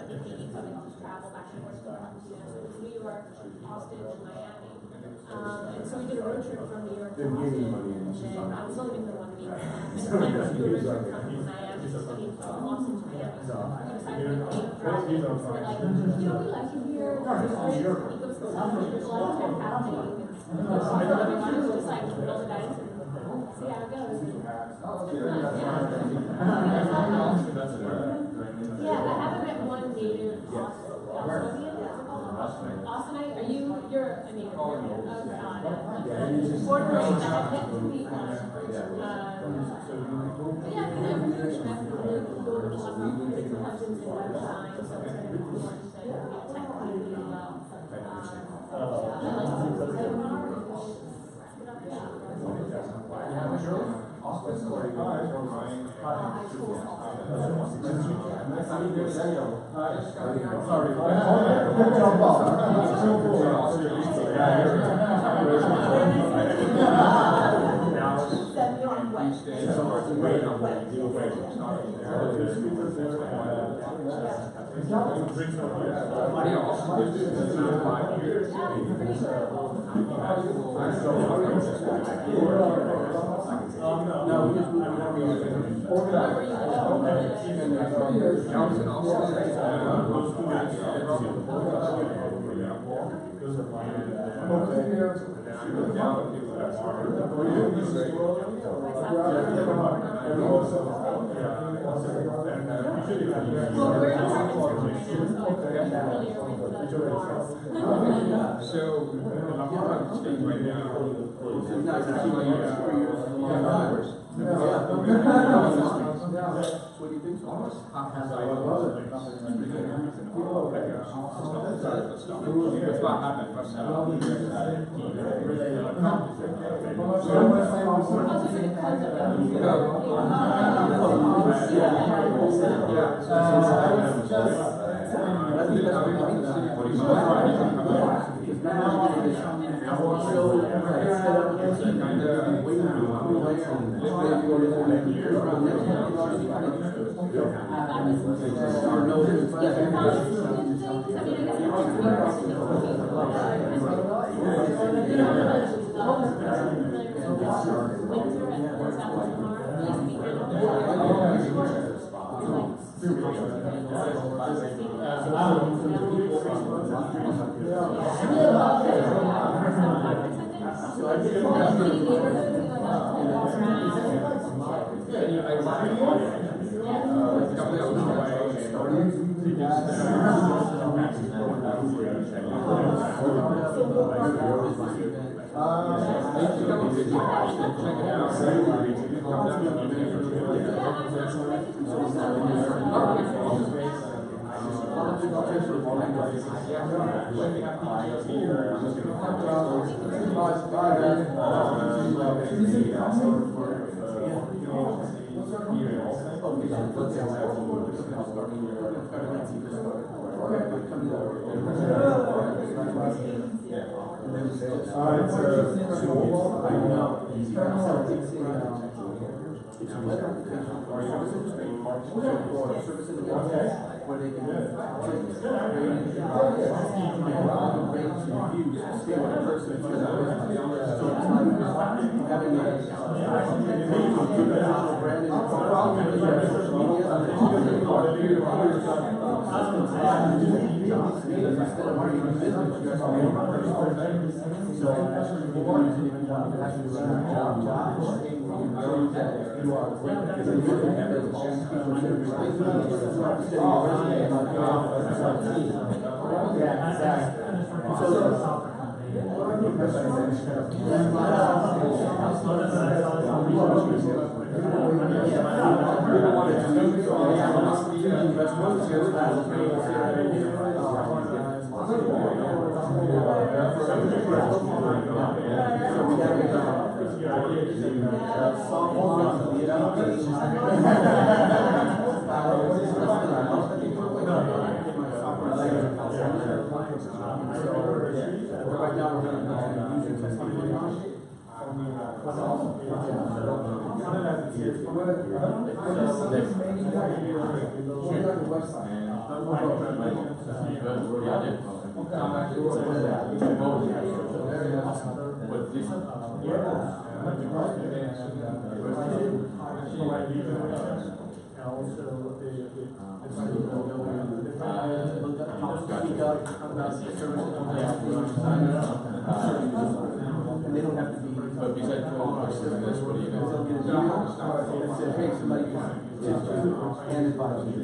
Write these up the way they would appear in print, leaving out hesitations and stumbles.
thinking something to travel back and forth from so it was New York, Austin, and Miami. And so we did a road trip from New York to Austin, and then I was only been there 1 week. And then I did a road trip from Miami, from Austin to Miami. So we decided to make driving. So we're like, we like it here. There's great ecosystem. There's a lot of tech happening. So everyone was just like, roll the dice and see how it goes. Yeah, I haven't met one native Austinian. Austinite, you're a native? Oh, God. Born and raised, I have yet to meet one. But yeah, entrepreneurship, that's really cool. A lot of intelligence and web design, so it's very important to be a tech community as well. They don't have to be. But besides this, what do you guys do? Hey, somebody and advise you.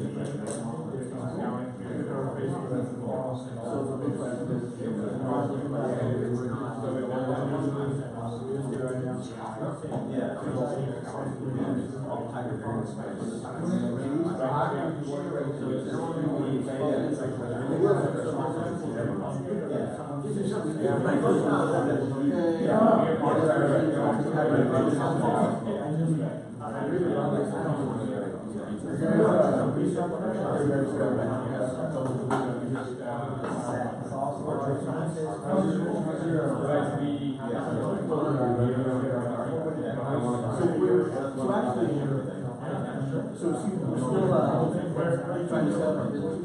So the big question is, So we're still trying to set up our business.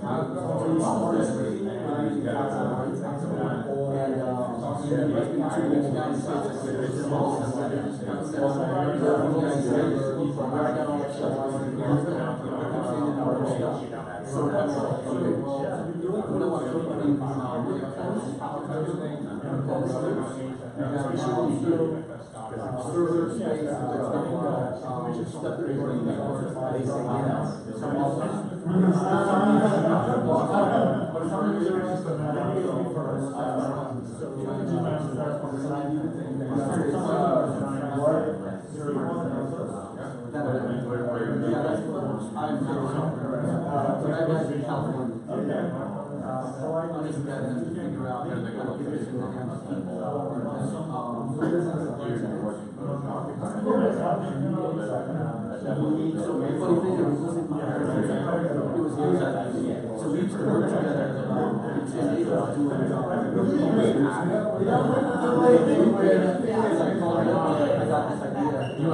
Server space, stuff that is running they say So we used to work together in San Diego doing I got this idea. You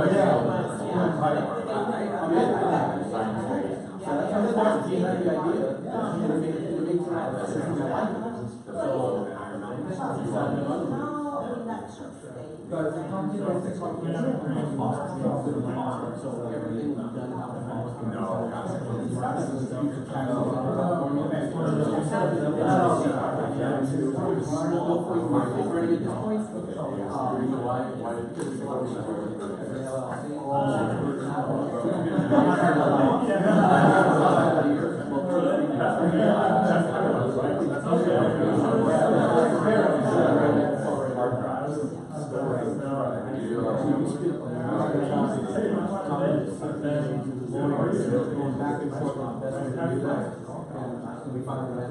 back and forth on Besserman. We found that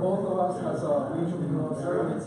both of us as entrepreneurial service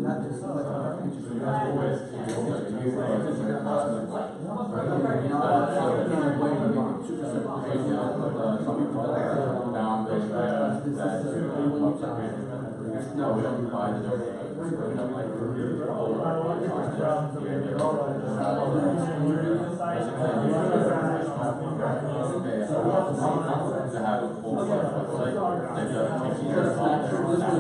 not just no, we don't buy the domain. to have a full website that does take care of all their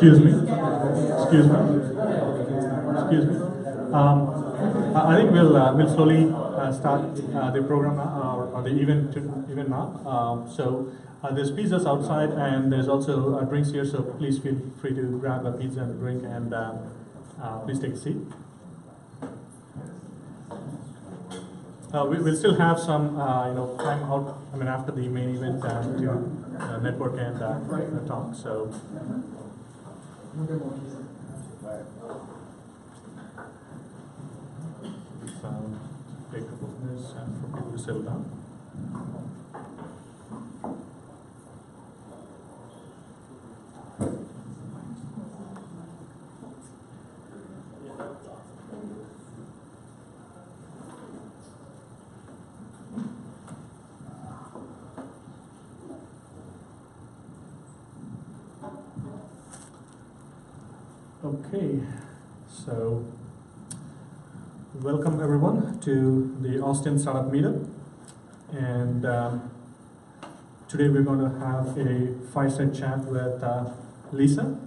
Excuse me. Excuse me. Excuse me. I think we'll slowly start the program now, or the event now. So there's pizzas outside, and there's also drinks here. So please feel free to grab a pizza and a drink, and please take a seat. We'll still have some time out. I mean, after the main event to network and talk. So. Take a couple of minutes. seconds for people to settle down. Okay, so welcome everyone to the Austin Startup Meetup, and today we're going to have a fireside chat with Lisa,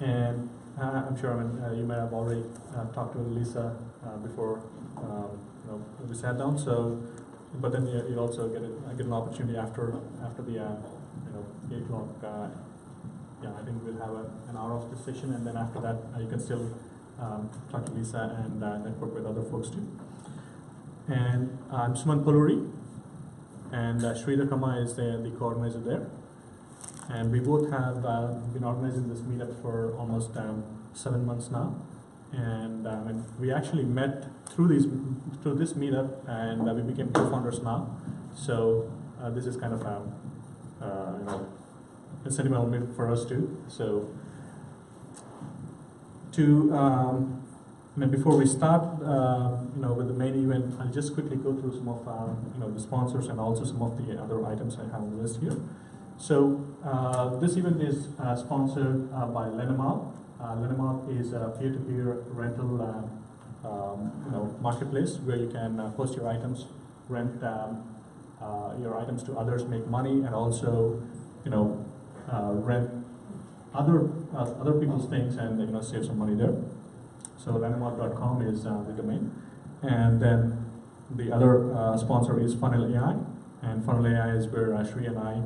and I'm sure you may have already talked to Lisa before we sat down. So, but then you also get an opportunity after the 8 o'clock. Yeah, I think we'll have an hour of this session, and then after that, you can still talk to Lisa and network with other folks too. And I'm Suman Palluri, and Sridhar Kama is the co-organizer there. And we both have been organizing this meetup for almost 7 months now. And we actually met through this meetup, and we became co-founders now. So this is kind of a sentimental meetup for us too. So before we start with the main event, I'll just quickly go through some of the sponsors and also some of the other items I have on the list here. So this event is sponsored by Lenamap. Lenamap is a peer-to-peer rental marketplace where you can post your items, rent your items to others, make money, and also rent other people's things and save some money there. So lenamap.com is the domain, and then the other sponsor is Funnel AI, and Funnel AI is where Shri and I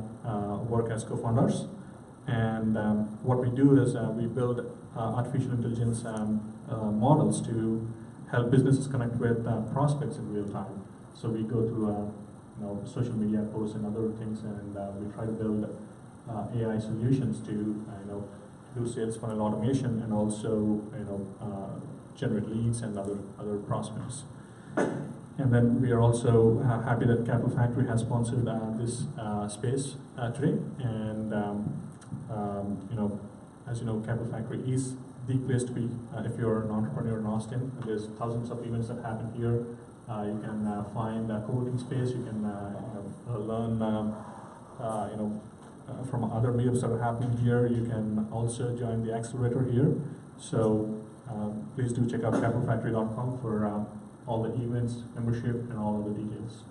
work as co-founders. And what we do is we build artificial intelligence models to help businesses connect with prospects in real time. So we go through social media posts and other things, and we try to build AI solutions to do sales funnel automation and also generate leads and other prospects. And then we are also happy that Capital Factory has sponsored this space today. And as you know, Capital Factory is the place to be if you're an entrepreneur in Austin. There's thousands of events that happen here. You can find a co-working space. You can learn from other meetups that are happening here. You can also join the accelerator here. So please do check out capitalfactory.com for all the events, membership, and all of the details.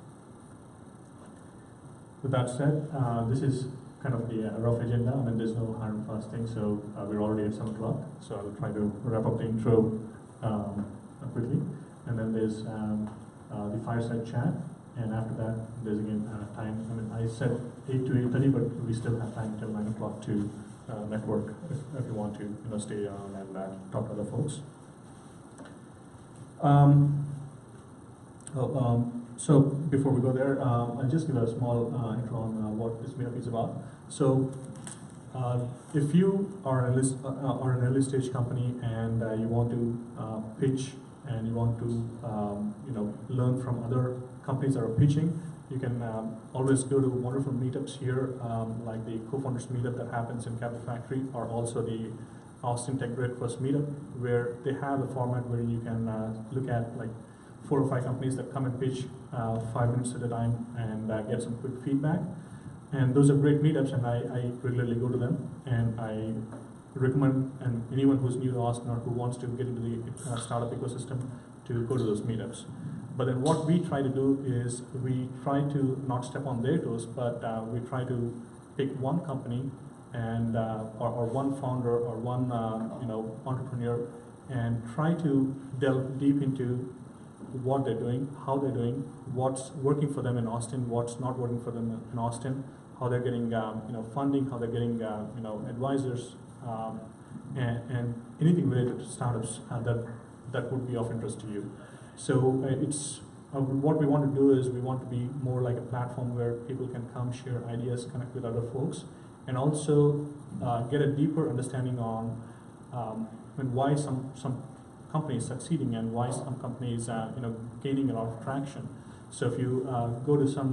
With that said, this is kind of the rough agenda. There's no hard and fast thing, so we're already at 7 o'clock. So I'll try to wrap up the intro quickly. And then there's the fireside chat. And after that, there's again time. I said 8 to 8:30, but we still have time till 9 o'clock to network if you want to stay on and talk to other folks. So before we go there, I'll just give a small intro on what this meetup is about. So if you are an early stage company and you want to pitch and you want to learn from other companies that are pitching, you can always go to wonderful meetups here, like the co-founders meetup that happens in Capital Factory, or also the Austin Tech Breakfast meetup, where they have a format where you can look at like 4 or 5 companies that come and pitch 5 minutes at a time and get some quick feedback. And those are great meetups, and I regularly go to them, and I recommend anyone who's new to Austin or who wants to get into the startup ecosystem to go to those meetups. But then what we try to do is we try to not step on their toes, but we try to pick one company and or one founder or one entrepreneur and try to delve deep into what they're doing, how they're doing, what's working for them in Austin, what's not working for them in Austin, how they're getting funding, how they're getting advisors, and anything related to startups that would be of interest to you. So it's what we want to do is we want to be more like a platform where people can come share ideas, connect with other folks, and also get a deeper understanding on why some company is succeeding and why some companies gaining a lot of traction. So if you go to some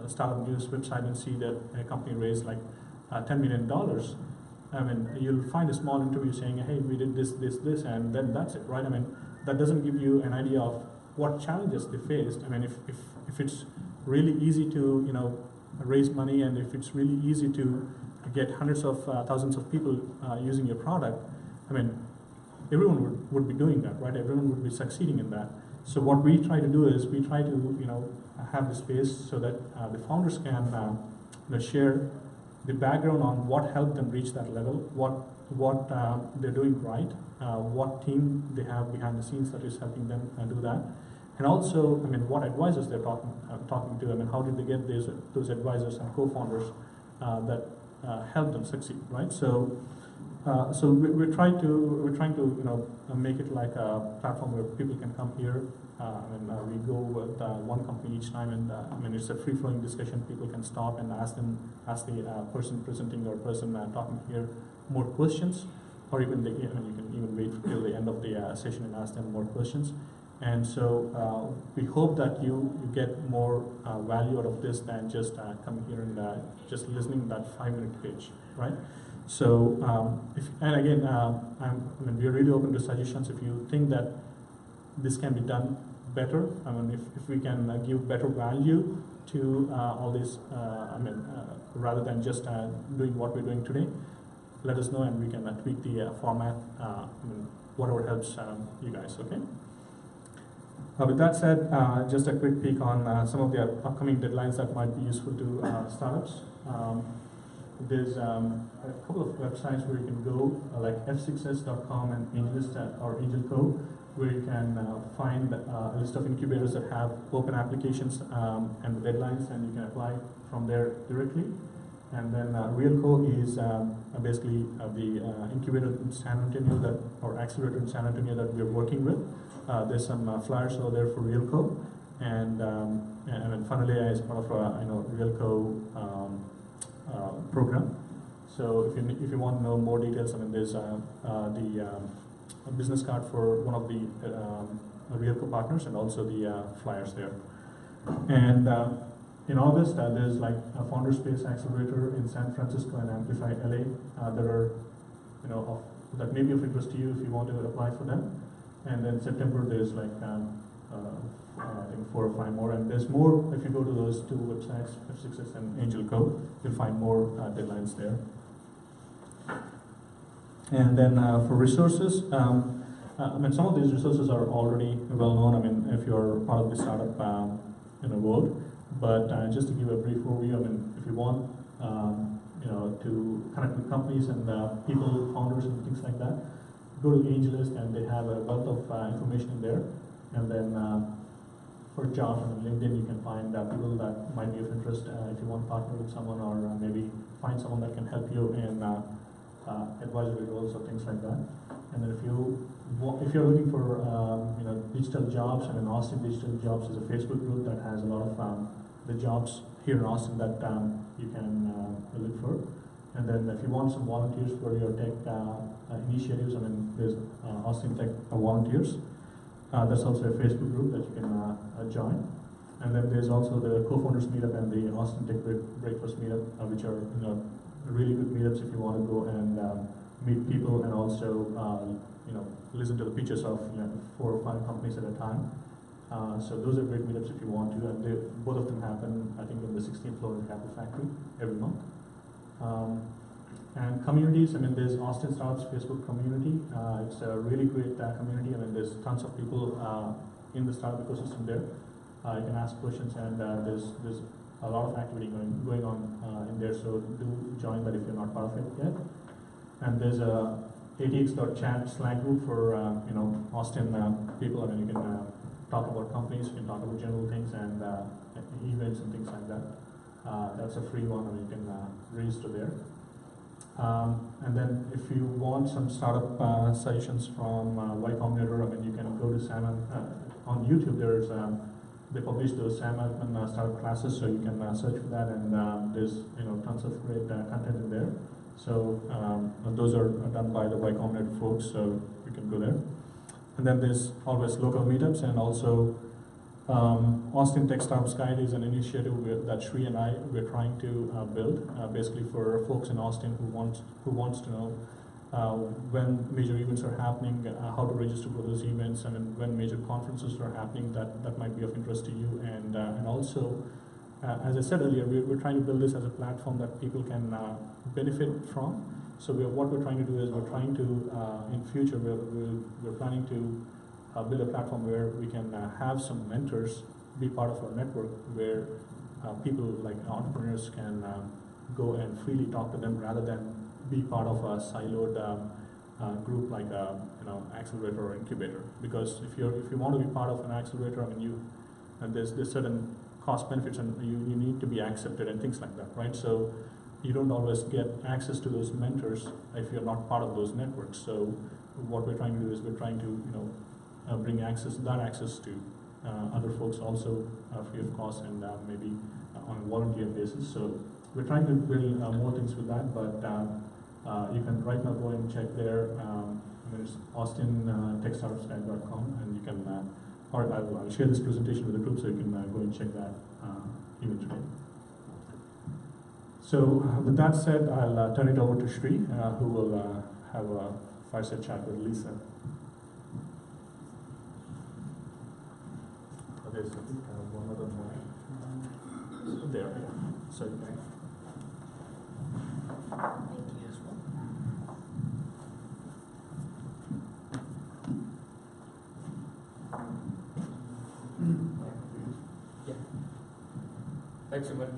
startup news website and see that a company raised like $10 million, I mean, you'll find a small interview saying, hey, we did this, and then that's it, right? I mean, that doesn't give you an idea of what challenges they faced. I mean, if it's really easy to, raise money, and if it's really easy to get hundreds of thousands of people using your product, I mean, everyone would be doing that, right? Everyone would be succeeding in that. So what we try to do is we try to, have the space so that the founders can, share the background on what helped them reach that level, what they're doing right, what team they have behind the scenes that is helping them do that, and also, I mean, what advisors they're talking to. I mean, how did they get those advisors and co-founders that help them succeed, right? So we're trying to make it like a platform where people can come here. We go with one company each time, and it's a free-flowing discussion. People can stop and ask the person presenting or person talking here more questions, or even you can even wait till the end of the session and ask them more questions. And so we hope that you get more value out of this than just coming here and just listening to that 5-minute pitch, right? So, we are really open to suggestions. If you think that this can be done better, I mean, if we can give better value to all this, rather than just doing what we're doing today, let us know and we can tweak the format, whatever helps you guys, okay? With that said, just a quick peek on some of the upcoming deadlines that might be useful to startups. There's a couple of websites where you can go, like f6s.com and AngelList or AngelCo, where you can find a list of incubators that have open applications and the deadlines, and you can apply from there directly. And then RealCo is basically the incubator in San Antonio or accelerator in San Antonio that we're working with. There's some flyers over there for RealCo, and Funnel.ai is part of RealCo program. So if you want to know more details, there's a business card for one of the RealCo partners, and also the flyers there. And in August, there's like a Founder Space Accelerator in San Francisco and Amplify LA that are, that may be of interest to you if you want to apply for them. And then September, there's like I think 4 or 5 more, and there's more. If you go to those 2 websites, F6S and AngelCo, you'll find more deadlines there. And then for resources, some of these resources are already well known. If you're part of the startup world, but just to give a brief overview, if you want to connect with companies and people, founders, and things like that, go to AngelList, and they have a wealth of information in there. And then for jobs on LinkedIn, you can find people that might be of interest if you want to partner with someone, or maybe find someone that can help you in advisory roles or things like that. And then if you're looking for digital jobs, Austin Digital Jobs is a Facebook group that has a lot of the jobs here in Austin that you can look for. And then if you want some volunteers for your tech initiatives, there's Austin Tech Volunteers. That's also a Facebook group that you can join. And then there's also the Co-Founders Meetup and the Austin Tech Breakfast Meetup, which are really good meetups if you want to go and meet people, and also listen to the pitches of 4 or 5 companies at a time. So those are great meetups if you want to, and both of them happen, I think, on the 16th floor of the Capital Factory every month. And communities, there's Austin Startups Facebook community. It's a really great community. There's tons of people in the startup ecosystem there. You can ask questions, and there's a lot of activity going on in there. So do join that if you're not part of it yet. And there's a atx.chat Slack group for Austin people. You can talk about companies, you can talk about general things and events and things like that. That's a free one, and you can register there. And then if you want some startup suggestions from Y Combinator, you can go to Sam on YouTube. There's they publish those Sam Altman startup classes, so you can search for that, and there's tons of great content in there. So those are done by the Y Combinator folks, so you can go there. And then there's always local meetups, and also Austin Tech Startups Guide is an initiative that Shri and we're trying to build, basically for folks in Austin who wants to know when major events are happening, how to register for those events, and when major conferences are happening that might be of interest to you. And also, as I said earlier, we're trying to build this as a platform that people can benefit from. So what we're trying to do is we're trying to, in future, we're planning to build a platform where we can have some mentors be part of our network, where people like entrepreneurs can go and freely talk to them rather than be part of a siloed group like accelerator or incubator. Because if you want to be part of an accelerator, I mean there's certain cost benefits, and you need to be accepted and things like that, right? So you don't always get access to those mentors if you're not part of those networks. So what we're trying to do is we're trying to bring access to other folks also free of cost, and maybe on a volunteer basis. So we're trying to build more things with that, but you can right now go and check there. There's austintechstartupsguide.com, and you can, or I'll share this presentation with the group so you can go and check that even today. So with that said, I'll turn it over to Shri, who will have a fireside chat with Lisa. There's one other mic. There, yeah. Sorry. Thank you as well. Yeah. Thanks, Suman.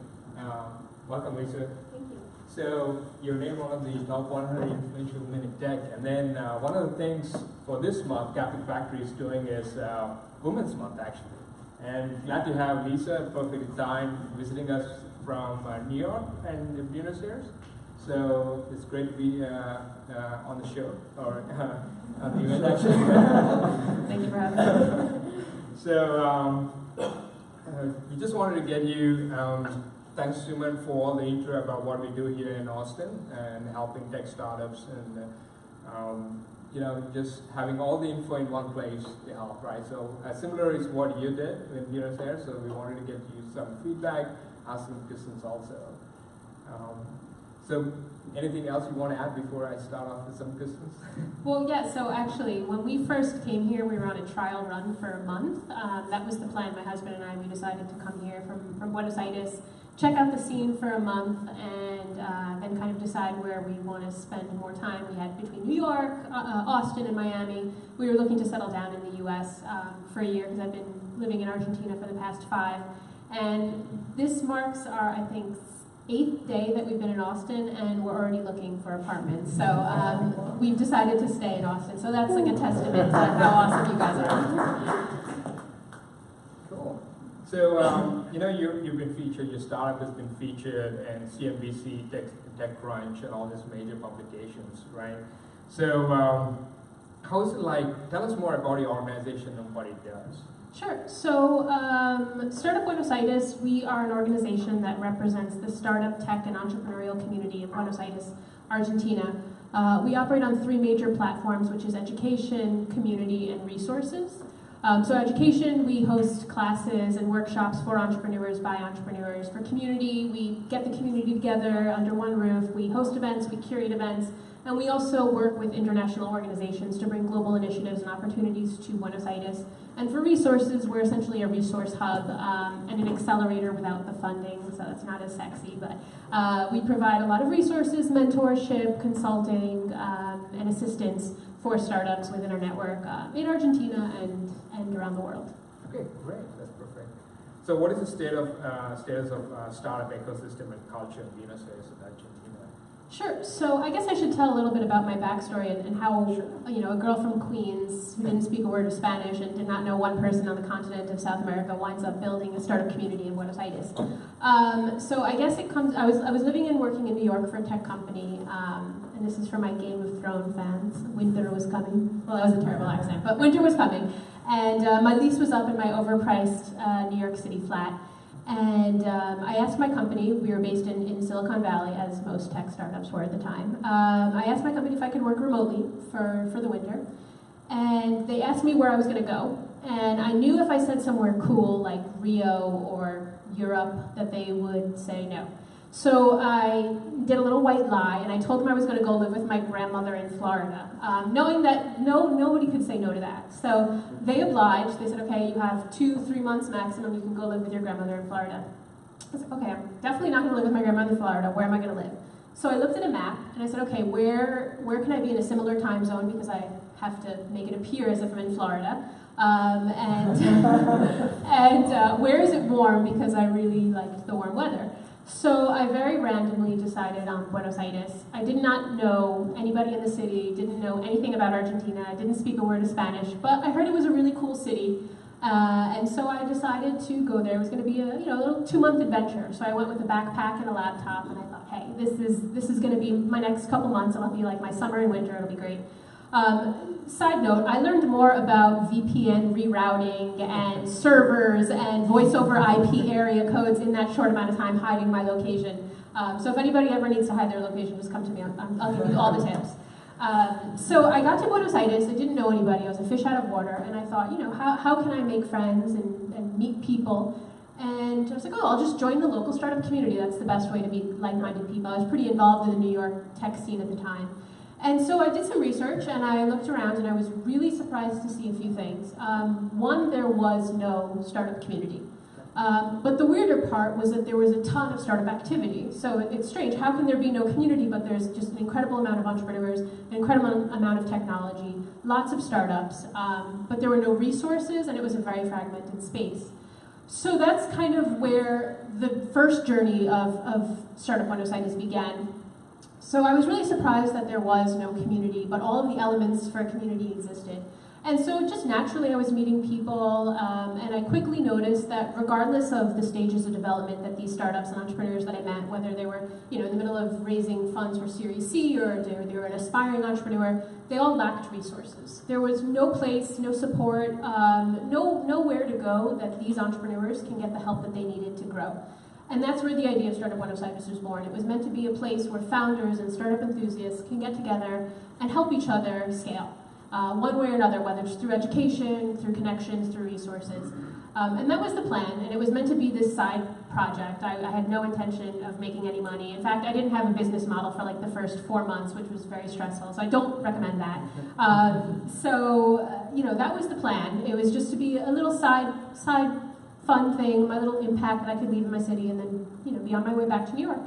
Welcome, Lisa. Thank you. So you're named one of the top 100 influential women in tech, and then one of the things for this month Capital Factory is doing is Women's Month, actually. And glad to have Lisa, perfect time, visiting us from New York and Buenos Aires. So it's great to be on the show, or on the event, actually. Thank you for having me. So we just wanted to get you, thanks Suman for all the intro about what we do here in Austin and helping tech startups, and just having all the info in one place to help, right? So similar is what you did in Buenos Aires, so we wanted to get you some feedback, ask some questions also. So anything else you want to add before I start off with some questions? Well, yeah, so actually, when we first came here, we were on a trial run for a month. That was the plan. My husband and I, we decided to come here from Buenos Aires, check out the scene for a month, and then kind of decide where we want to spend more time. We had between New York, Austin, and Miami. We were looking to settle down in the U.S. For a year, because I've been living in Argentina for the past 5. And this marks our, I think, 8th day that we've been in Austin, and we're already looking for apartments. So we've decided to stay in Austin. So that's like a testament to how awesome you guys are. Cool. So, you've been featured, your startup has been featured in CNBC, TechCrunch, and all these major publications, right? So, how is it like? Tell us more about your organization and what it does. Sure. So, Startup Buenos Aires, we are an organization that represents the startup, tech, and entrepreneurial community in Buenos Aires, Argentina. We operate on 3 major platforms, which is education, community, and resources. So education, we host classes and workshops for entrepreneurs by entrepreneurs. For community, we get the community together under one roof. We host events, we curate events, and we also work with international organizations to bring global initiatives and opportunities to Buenos Aires. And for resources, we're essentially a resource hub and an accelerator without the funding, so that's not as sexy, but we provide a lot of resources, mentorship, consulting, and assistance for startups within our network in Argentina and around the world. Okay, great, that's perfect. So what is the status of startup ecosystem and culture in Buenos Aires and Argentina? Sure. So I guess I should tell a little bit about my backstory and how, a girl from Queens who didn't speak a word of Spanish and did not know one person on the continent of South America winds up building a startup community in Buenos Aires. So I guess it comes. I was living and working in New York for a tech company, and this is for my Game of Thrones fans. Winter was coming. Well, that was a terrible accent, but winter was coming, and my lease was up in my overpriced New York City flat. And I asked my company, we were based in Silicon Valley, as most tech startups were at the time. I asked my company if I could work remotely for the winter. and they asked me where I was going to go. And I knew if I said somewhere cool like Rio or Europe that they would say no. So I did a little white lie, and I told them I was going to go live with my grandmother in Florida, knowing that nobody could say no to that. So they obliged. They said, okay, you have 2-3 months maximum. You can go live with your grandmother in Florida. I was like, okay, I'm definitely not going to live with my grandmother in Florida. Where am I going to live? So I looked at a map, and I said, okay, where can I be in a similar time zone, because I have to make it appear as if I'm in Florida. Where is it warm, because I really liked the warm weather. So I very randomly decided on Buenos Aires. I did not know anybody in the city, didn't know anything about Argentina, I didn't speak a word of Spanish, but I heard it was a really cool city. And so I decided to go there. It was going to be a little 2-month adventure. So I went with a backpack and a laptop, and I thought, hey, this is going to be my next couple months. It'll be like my summer and winter. It'll be great. Side note, I learned more about VPN rerouting and servers and voice over IP area codes in that short amount of time hiding my location. So if anybody ever needs to hide their location, just come to me. I'll give you all the tips. So I got to Buenos Aires. I didn't know anybody. I was a fish out of water. And I thought, how can I make friends and meet people? And I was like, oh, I'll just join the local startup community. That's the best way to meet like-minded people. I was pretty involved in the New York tech scene at the time. And so I did some research, and I looked around, and I was really surprised to see a few things. One, there was no startup community. But the weirder part was that there was a ton of startup activity. So it's strange. How can there be no community, but there's just an incredible amount of entrepreneurs, an incredible amount of technology, lots of startups, but there were no resources, and it was a very fragmented space. So that's kind of where the first journey of Startup Buenos Aires began. So I was really surprised that there was no community, but all of the elements for a community existed. And so just naturally I was meeting people, and I quickly noticed that regardless of the stages of development that these startups and entrepreneurs that I met, whether they were in the middle of raising funds for Series C or they were an aspiring entrepreneur, they all lacked resources. There was no place, no support, nowhere to go that these entrepreneurs can get the help that they needed to grow. And that's where the idea of Startup Buenos Aires was born. It was meant to be a place where founders and startup enthusiasts can get together and help each other scale, one way or another, whether it's through education, through connections, through resources. And that was the plan, and it was meant to be this side project. I had no intention of making any money. In fact, I didn't have a business model for like the first 4 months, which was very stressful, so I don't recommend that. That was the plan. It was just to be a little side fun thing, my little impact that I could leave in my city and then, be on my way back to New York.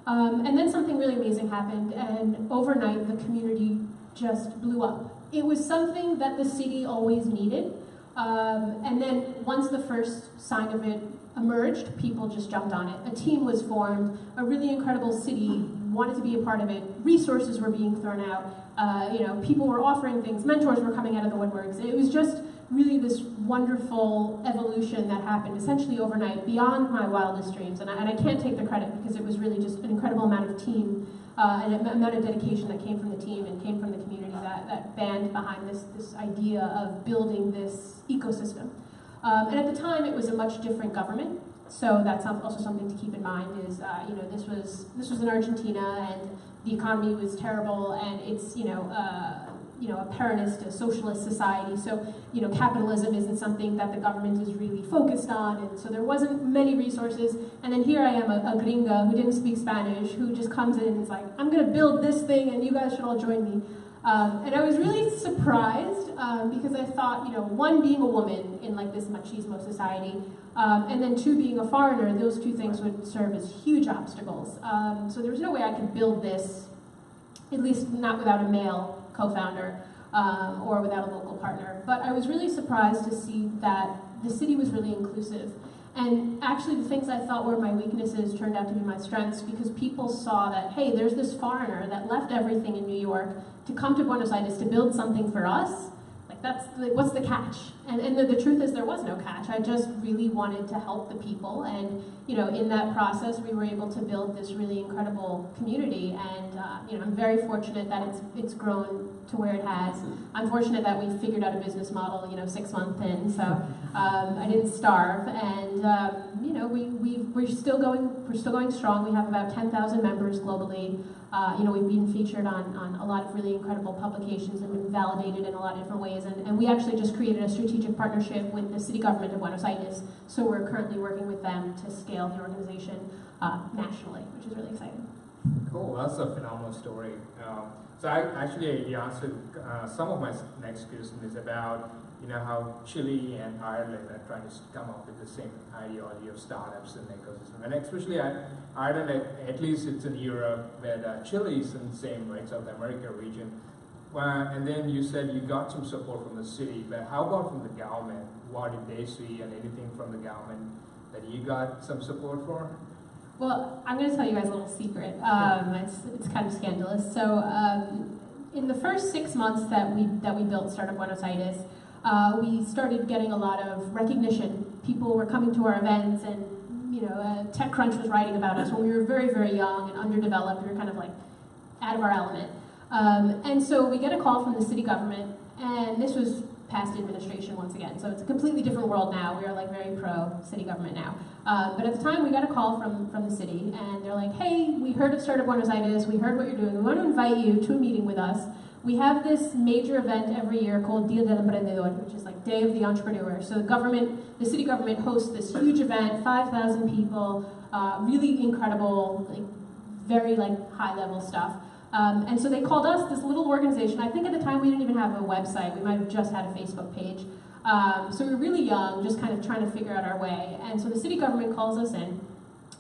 And then something really amazing happened, and overnight the community just blew up. It was something that the city always needed, and then once the first sign of it emerged, people just jumped on it. A team was formed, a really incredible city wanted to be a part of it, resources were being thrown out, people were offering things, mentors were coming out of the woodworks. It was just really this wonderful evolution that happened essentially overnight, beyond my wildest dreams. And I can't take the credit, because it was really just an incredible amount of team and an amount of dedication that came from the team and came from the community that band behind this idea of building this ecosystem. And at the time, it was a much different government. So that's also something to keep in mind is, this was in Argentina, and the economy was terrible, and it's, a Peronist, a socialist society. So, capitalism isn't something that the government is really focused on, and so there wasn't many resources. And then here I am, a gringa who didn't speak Spanish, who just comes in and is like, I'm going to build this thing, and you guys should all join me. And I was really surprised because I thought, one, being a woman in like this machismo society, and then two, being a foreigner, those two things would serve as huge obstacles. So there was no way I could build this, at least not without a male co-founder or without a local partner. But I was really surprised to see that the city was really inclusive. And actually the things I thought were my weaknesses turned out to be my strengths, because people saw that, hey, there's this foreigner that left everything in New York to come to Buenos Aires to build something for us. What's the catch? And the truth is there was no catch. I just really wanted to help the people, and in that process we were able to build this really incredible community, and I'm very fortunate that it's grown to where it has. I'm fortunate that we figured out a business model, 6 months in, so I didn't starve, and we're still going strong. We have about 10,000 members globally. We've been featured on a lot of really incredible publications and been validated in a lot of different ways, and we actually just created a strategic partnership with the city government of Buenos Aires, so we're currently working with them to scale the organization nationally, which is really exciting. Cool, that's a phenomenal story. You answered some of my next question is about how Chile and Ireland are trying to come up with the same ideology of startups and ecosystem, and especially Ireland, at least it's in Europe, but Chile is in the same, right, South America region. And then you said you got some support from the city, but how about from the government? What did they see, and anything from the government that you got some support for? Well, I'm going to tell you guys a little secret. It's kind of scandalous. So, in the first 6 months that we built Startup Buenos Aires, we started getting a lot of recognition. People were coming to our events, and TechCrunch was writing about us when we were very, very young and underdeveloped. We were kind of like out of our element. And so we get a call from the city government, and this was past administration once again. So it's a completely different world now. We are like very pro city government now. But at the time, we got a call from the city, and they're like, hey, we heard of Startup Buenos Aires, we heard what you're doing, we want to invite you to a meeting with us. We have this major event every year called Dia del Emprendedor, which is like Day of the Entrepreneur. So the city government hosts this huge event, 5,000 people, really incredible, like very high level stuff. And so they called us, this little organization. I think at the time we didn't even have a website. We might have just had a Facebook page. So we were really young, just kind of trying to figure out our way. And so the city government calls us in.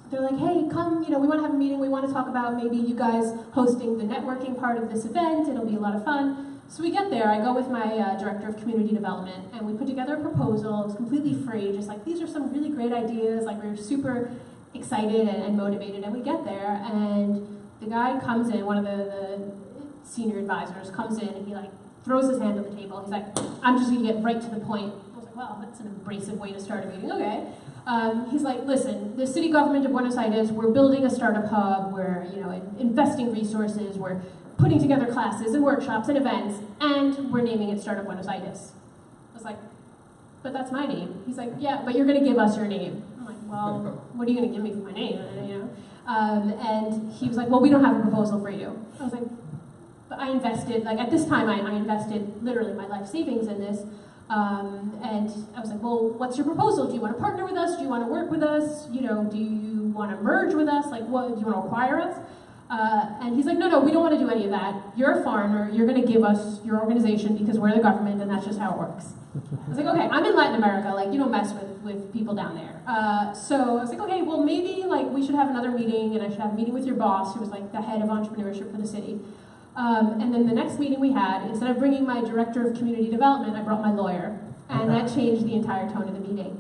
They're like, hey, come, we want to have a meeting. We want to talk about maybe you guys hosting the networking part of this event. It'll be a lot of fun. So we get there. I go with my director of community development, and we put together a proposal. It's completely free, just like, these are some really great ideas. Like, we're super excited and motivated. And we get there, and the guy comes in, one of the senior advisors comes in, and he throws his hand on the table. He's like, I'm just gonna get right to the point. I was like, wow, that's an abrasive way to start a meeting, okay. He's like, listen, the city government of Buenos Aires, we're building a startup hub, we're investing resources, we're putting together classes and workshops and events, and we're naming it Startup Buenos Aires. I was like, but that's my name. He's like, yeah, but you're gonna give us your name. I'm like, well, what are you gonna give me for my name, and he was like, well, we don't have a proposal for you. I was like, but I invested, at this time, I invested literally my life savings in this. And I was like, well, what's your proposal? Do you want to partner with us? Do you want to work with us? Do you want to merge with us? What, do you want to acquire us? And he's like, no, we don't want to do any of that. You're a foreigner. You're going to give us your organization because we're the government, and that's just how it works. I was like, okay, I'm in Latin America. You don't mess with people down there. So I was like, okay, well, maybe we should have another meeting, and I should have a meeting with your boss, who was the head of entrepreneurship for the city. And then the next meeting we had, instead of bringing my director of community development, I brought my lawyer. And that changed the entire tone of the meeting.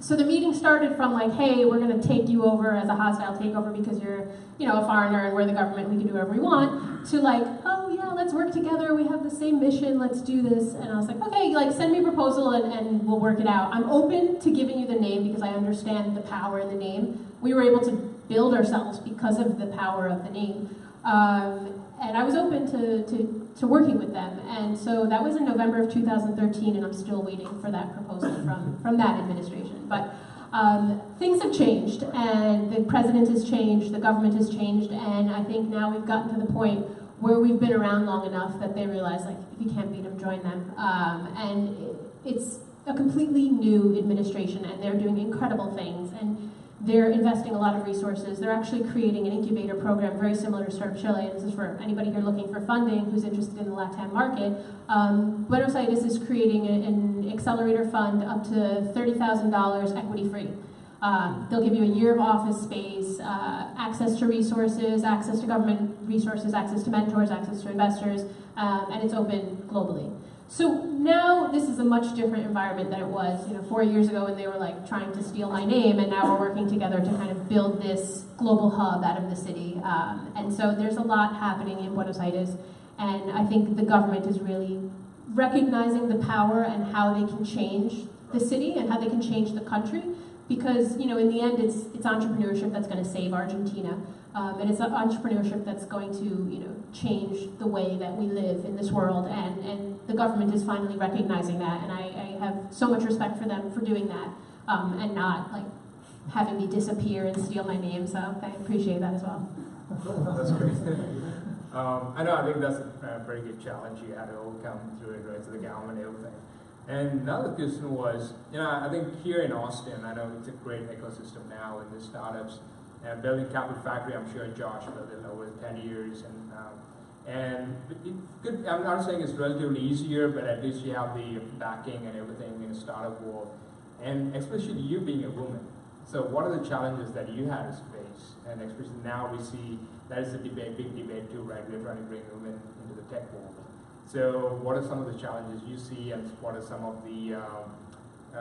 So the meeting started from hey, we're going to take you over as a hostile takeover because you're, a foreigner and we're the government, we can do whatever we want, to oh yeah, let's work together, we have the same mission, let's do this. And I was like, okay, send me a proposal and we'll work it out. I'm open to giving you the name because I understand the power in the name. We were able to build ourselves because of the power of the name. And I was open to working with them. And so that was in November of 2013, and I'm still waiting for that proposal from that administration. But things have changed, and the president has changed, the government has changed, and I think now we've gotten to the point where we've been around long enough that they realize, if you can't beat them, join them. And it's a completely new administration, and they're doing incredible things. And they're investing a lot of resources. They're actually creating an incubator program very similar to Startup Chile. This is for anybody here looking for funding who's interested in the LATAM market. Buenos Aires is creating an accelerator fund up to $30,000 equity-free. They'll give you a year of office space, access to resources, access to government resources, access to mentors, access to investors, and it's open globally. So now this is a much different environment than it was 4 years ago when they were trying to steal my name, and now we're working together to kind of build this global hub out of the city. And so there's a lot happening in Buenos Aires, and I think the government is really recognizing the power and how they can change the city and how they can change the country, because in the end it's entrepreneurship that's going to save Argentina. And it's entrepreneurship that's going to, change the way that we live in this world. And the government is finally recognizing that. And I have so much respect for them for doing that, and not like having me disappear and steal my name. So I appreciate that as well. That's great. I think that's a very good challenge you had to overcome through it, right, to the government and everything. And another question was, I think here in Austin, I know it's a great ecosystem now in the startups. And building Capital Factory, I'm sure Josh built it over 10 years. And it could, I'm not saying it's relatively easier, but at least you have the backing and everything in a startup world. And especially you being a woman. So what are the challenges that you had to face? And especially now we see that is a debate, big debate too, right? We're trying to bring women into the tech world. So what are some of the challenges you see, and what are some of the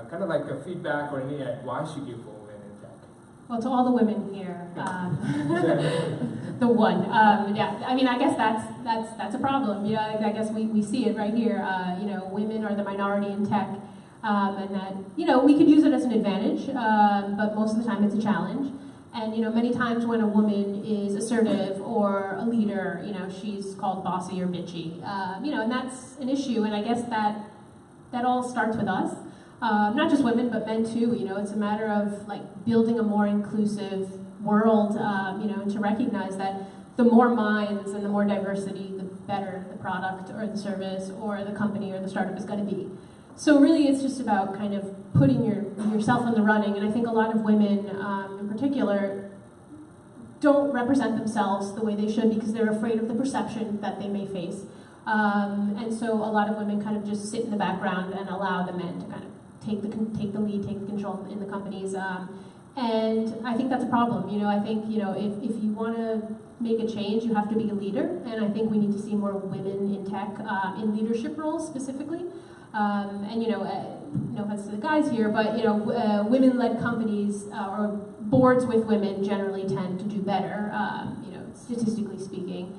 kind of like a feedback or any advice you give for women in tech? Well, to all the women here, the one, yeah. I mean, I guess that's a problem. I guess we see it right here. Women are the minority in tech, and that we could use it as an advantage, but most of the time it's a challenge. And many times when a woman is assertive or a leader, she's called bossy or bitchy. And that's an issue. And I guess that all starts with us. Not just women, but men too. It's a matter of like building a more inclusive world. And to recognize that the more minds and the more diversity, the better the product or the service or the company or the startup is going to be. So really, it's just about kind of putting yourself in the running. And I think a lot of women, in particular, don't represent themselves the way they should because they're afraid of the perception that they may face. And so a lot of women kind of just sit in the background and allow the men to kind of take the lead, take the control in the companies. And I think that's a problem. I think if you want to make a change, you have to be a leader. And I think we need to see more women in tech, in leadership roles specifically. No offense to the guys here, but women-led companies or boards with women generally tend to do better, statistically speaking.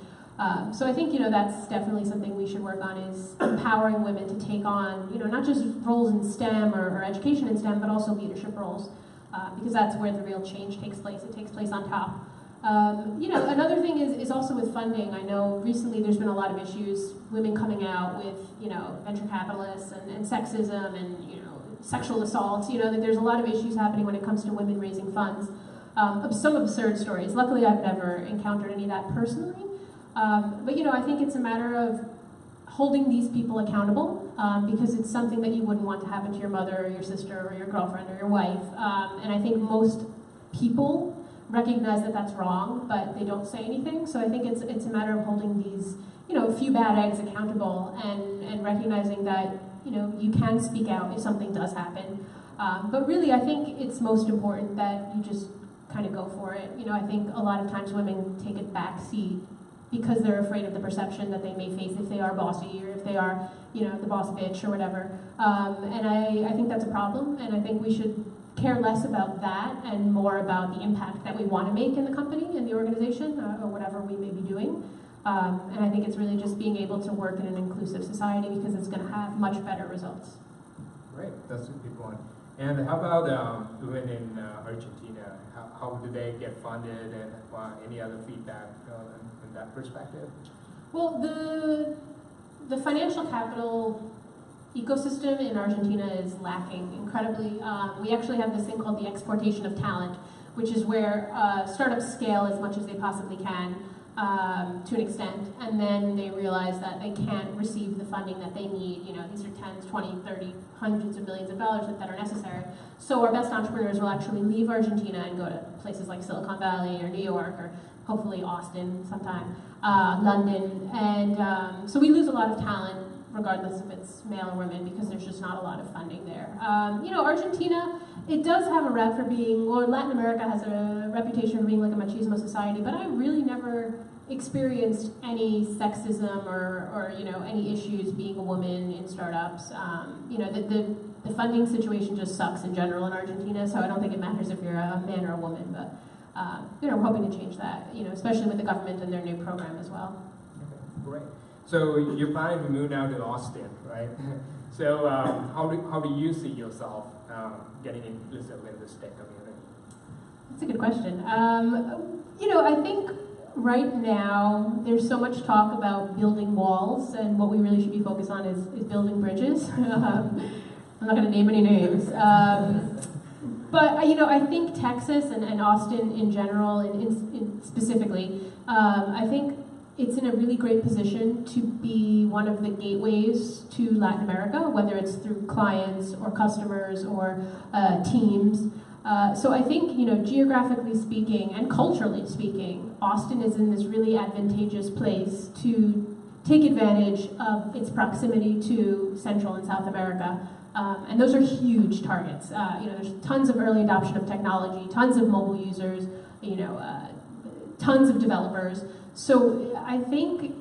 So I think that's definitely something we should work on, is empowering women to take on not just roles in STEM or education in STEM, but also leadership roles, because that's where the real change takes place. It takes place on top. Another thing is also with funding. I know recently there's been a lot of issues, women coming out with, venture capitalists and sexism and, sexual assaults. That there's a lot of issues happening when it comes to women raising funds. Some absurd stories. Luckily, I've never encountered any of that personally. But I think it's a matter of holding these people accountable, because it's something that you wouldn't want to happen to your mother or your sister or your girlfriend or your wife. And I think most people recognize that that's wrong, but they don't say anything. So I think it's a matter of holding these, few bad eggs accountable and recognizing that, you can speak out if something does happen. But really, I think it's most important that you just kind of go for it. I think a lot of times women take a back seat because they're afraid of the perception that they may face if they are bossy or if they are, the boss bitch or whatever. And I think that's a problem, and I think we should care less about that and more about the impact that we want to make in the company and the organization or whatever we may be doing. And I think it's really just being able to work in an inclusive society because it's going to have much better results. Great, that's a good one. And how about women in Argentina? How do they get funded, and any other feedback in that perspective? Well, the financial capital ecosystem in Argentina is lacking incredibly. We actually have this thing called the exportation of talent, which is where startups scale as much as they possibly can to an extent, and then they realize that they can't receive the funding that they need. These are 10s, 20, 30, hundreds of millions of dollars that are necessary. So our best entrepreneurs will actually leave Argentina and go to places like Silicon Valley or New York or hopefully Austin sometime, London, and so we lose a lot of talent regardless if it's male or women, because there's just not a lot of funding there. Argentina, it does have a rep for being, or Latin America has a reputation for being like a machismo society, but I really never experienced any sexism or any issues being a woman in startups. The funding situation just sucks in general in Argentina, so I don't think it matters if you're a man or a woman, but we're hoping to change that, especially with the government and their new program as well. Okay, great. So you're planning to move now to Austin, right? So how do you see yourself getting inclusive in this tech community? That's a good question. I think right now there's so much talk about building walls, and what we really should be focused on is building bridges. I'm not going to name any names. But I think Texas and Austin in general, and specifically, I think it's in a really great position to be one of the gateways to Latin America, whether it's through clients or customers or teams. So I think, geographically speaking and culturally speaking, Austin is in this really advantageous place to take advantage of its proximity to Central and South America. And those are huge targets. There's tons of early adoption of technology, tons of mobile users, tons of developers. So I think,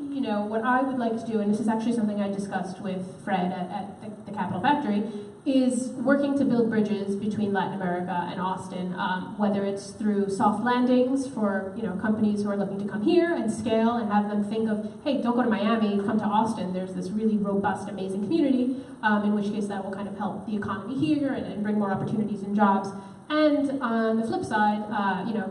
what I would like to do, and this is actually something I discussed with Fred at the Capital Factory, is working to build bridges between Latin America and Austin, whether it's through soft landings for companies who are looking to come here and scale and have them think of, hey, don't go to Miami, come to Austin. There's this really robust, amazing community, in which case that will kind of help the economy here and bring more opportunities and jobs. And on the flip side,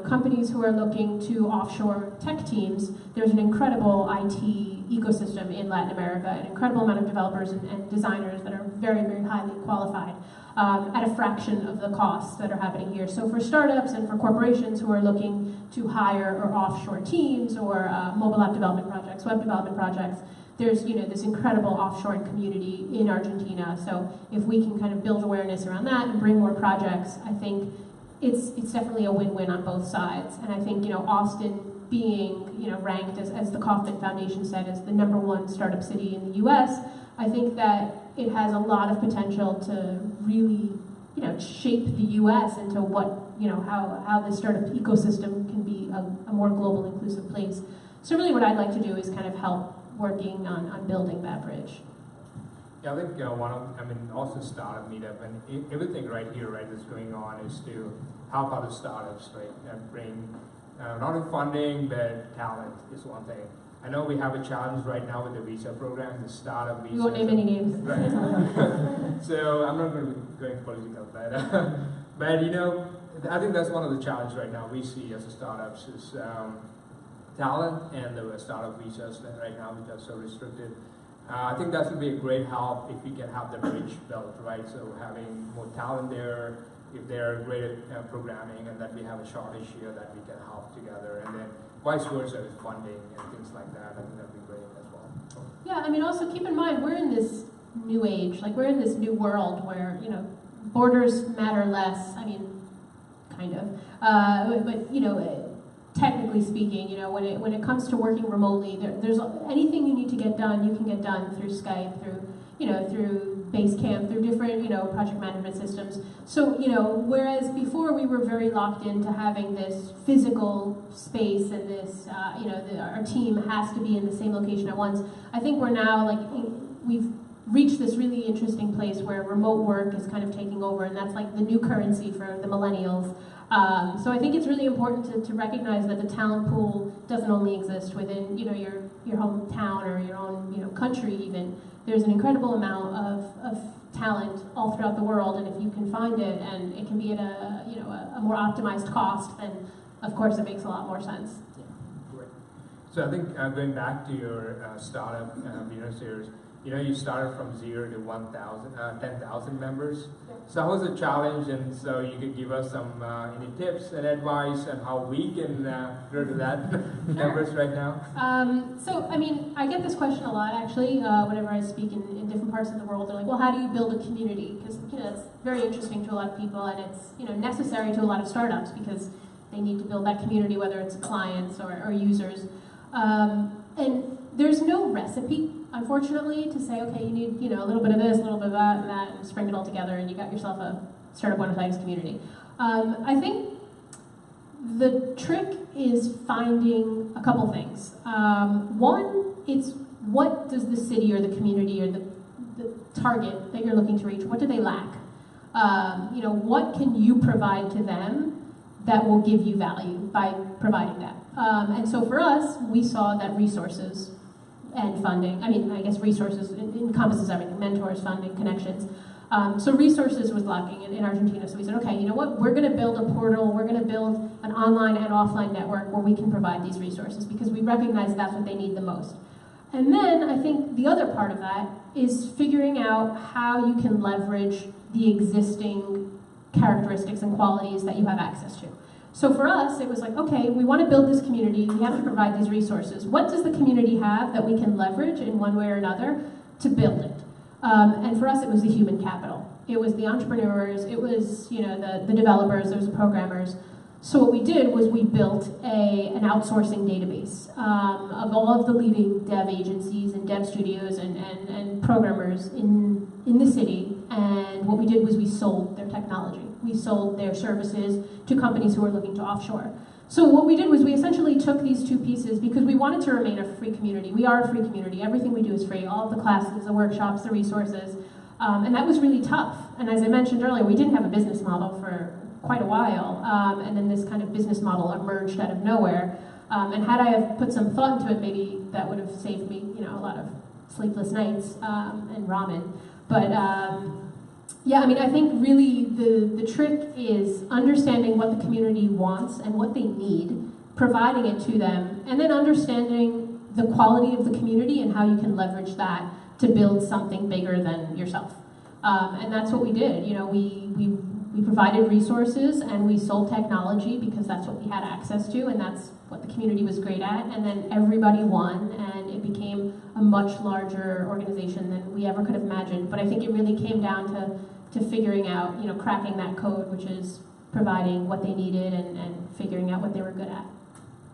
companies who are looking to offshore tech teams, there's an incredible IT ecosystem in Latin America, an incredible amount of developers and designers that are very, very highly qualified at a fraction of the costs that are happening here. So for startups and for corporations who are looking to hire or offshore teams or mobile app development projects, web development projects, there's this incredible offshoring community in Argentina. So if we can kind of build awareness around that and bring more projects, I think it's definitely a win-win on both sides. And I think Austin being ranked as the Kauffman Foundation said as the #1 startup city in the U.S., I think that it has a lot of potential to really shape the U.S. into what how the startup ecosystem can be a more global, inclusive place. So really, what I'd like to do is kind of help working on building that bridge. Yeah, I think also startup meetup and everything right here, right, that's going on is to help other startups, right, and bring not only funding but talent is one thing. I know we have a challenge right now with the visa program, the startup visa. You won't name any names. Right. So I'm not going to be going political, but I think that's one of the challenges right now we see as a startups is talent and the startup visas that right now which are so restricted. I think that would be a great help if we can have the bridge built, right? So having more talent there, if they're great at programming, and that we have a shortage here that we can help together, and then vice versa with funding and things like that. I think that'd be great as well. Yeah, also keep in mind we're in this new age, like we're in this new world where borders matter less. I mean, kind of, but technically speaking, when it comes to working remotely, there's anything you need to get done, you can get done through Skype, through Basecamp, through different, project management systems. So, whereas before we were very locked into having this physical space and this, our team has to be in the same location at once. I think we're now we've reached this really interesting place where remote work is kind of taking over, and that's like the new currency for the millennials. So I think it's really important to recognize that the talent pool doesn't only exist within your hometown or your own country even. There's an incredible amount of talent all throughout the world, and if you can find it and it can be at a more optimized cost, then of course it makes a lot more sense. Yeah, great. So I think going back to your startup series, you started from 0 to 10,000 members. Yeah. So how was the challenge? And so you could give us some any tips and advice on how we can grow to that numbers right now? I get this question a lot actually. Whenever I speak in different parts of the world, they're like, well, how do you build a community? Because it's very interesting to a lot of people, and it's necessary to a lot of startups because they need to build that community, whether it's clients or users. And there's no recipe, unfortunately, to say, okay, you need a little bit of this, a little bit of that, and spring it all together, and you got yourself a Startup Buenos Aires community. I think the trick is finding a couple things. One, it's what does the city or the community or the target that you're looking to reach, what do they lack? What can you provide to them that will give you value by providing that? And so for us, we saw that resources and funding, I guess resources encompasses everything, mentors, funding, connections. So resources was lacking in Argentina, so we said, okay, you know what, we're going to build a portal, we're going to build an online and offline network where we can provide these resources, because we recognize that's what they need the most. And then I think the other part of that is figuring out how you can leverage the existing characteristics and qualities that you have access to. So for us, it was like, okay, we want to build this community, we have to provide these resources. What does the community have that we can leverage in one way or another to build it? And for us, it was the human capital. It was the entrepreneurs, it was, you know, the developers, there was the programmers. So what we did was we built an outsourcing database of all of the leading dev agencies and dev studios and programmers in the city. And what we did was we sold their technology. We sold their services to companies who were looking to offshore. So what we did was we essentially took these two pieces because we wanted to remain a free community. We are a free community. Everything we do is free. All of the classes, the workshops, the resources. And that was really tough. And as I mentioned earlier, we didn't have a business model for quite a while. And then this kind of business model emerged out of nowhere. And had I have put some thought into it, maybe that would have saved me, you know, a lot of sleepless nights and ramen. But yeah, I mean, I think really the trick is understanding what the community wants and what they need, providing it to them, and then understanding the quality of the community and how you can leverage that to build something bigger than yourself. And that's what we did. You know, we provided resources and we sold technology because that's what we had access to and that's what the community was great at. And then everybody won and it became a much larger organization than we ever could have imagined. But I think it really came down to figuring out, you know, cracking that code, which is providing what they needed and figuring out what they were good at.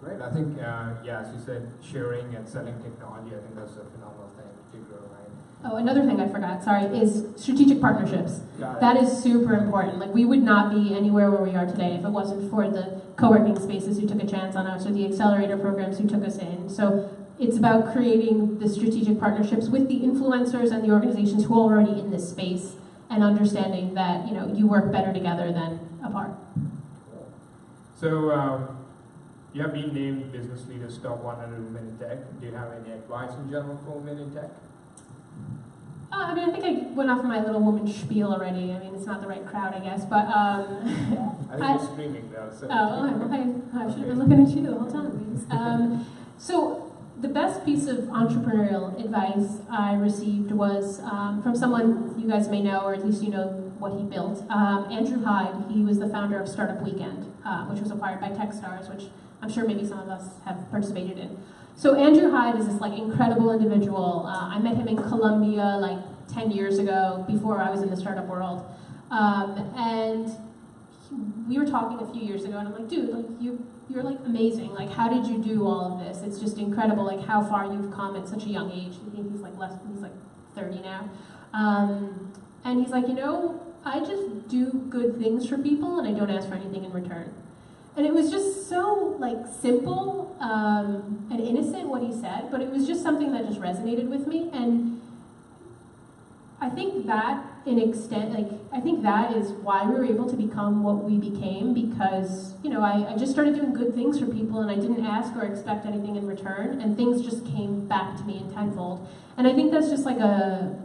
Great. I think, yeah, as you said, sharing and selling technology, I think that's a phenomenal thing to grow, right? Oh, another thing I forgot, sorry, is strategic partnerships. That is super important. Like, we would not be anywhere where we are today if it wasn't for the co-working spaces who took a chance on us or the accelerator programs who took us in. So it's about creating the strategic partnerships with the influencers and the organizations who are already in this space and understanding that, you know, you work better together than apart. So, you have been named Business Leaders Top 100 Women in Tech. Do you have any advice in general for women in tech? I mean, I think I went off my little woman spiel already. I mean, it's not the right crowd, I guess, but I think you're screaming though. So. I should have been looking at you the whole time. So the best piece of entrepreneurial advice I received was from someone you guys may know, or at least you know what he built. Andrew Hyde. He was the founder of Startup Weekend, which was acquired by Techstars, which I'm sure maybe some of us have participated in. So Andrew Hyde is this like incredible individual. I met him in Colombia like 10 years ago, before I was in the startup world. And we were talking a few years ago, and I'm like, dude, like you're like amazing. Like, how did you do all of this? It's just incredible, like how far you've come at such a young age. I think he's like 30 now. And he's like, you know, I just do good things for people, and I don't ask for anything in return. And it was just so like simple and innocent what he said, but it was just something that just resonated with me. And I think that I think that is why we were able to become what we became, because, you know, I just started doing good things for people and I didn't ask or expect anything in return, and things just came back to me in tenfold. And I think that's just like a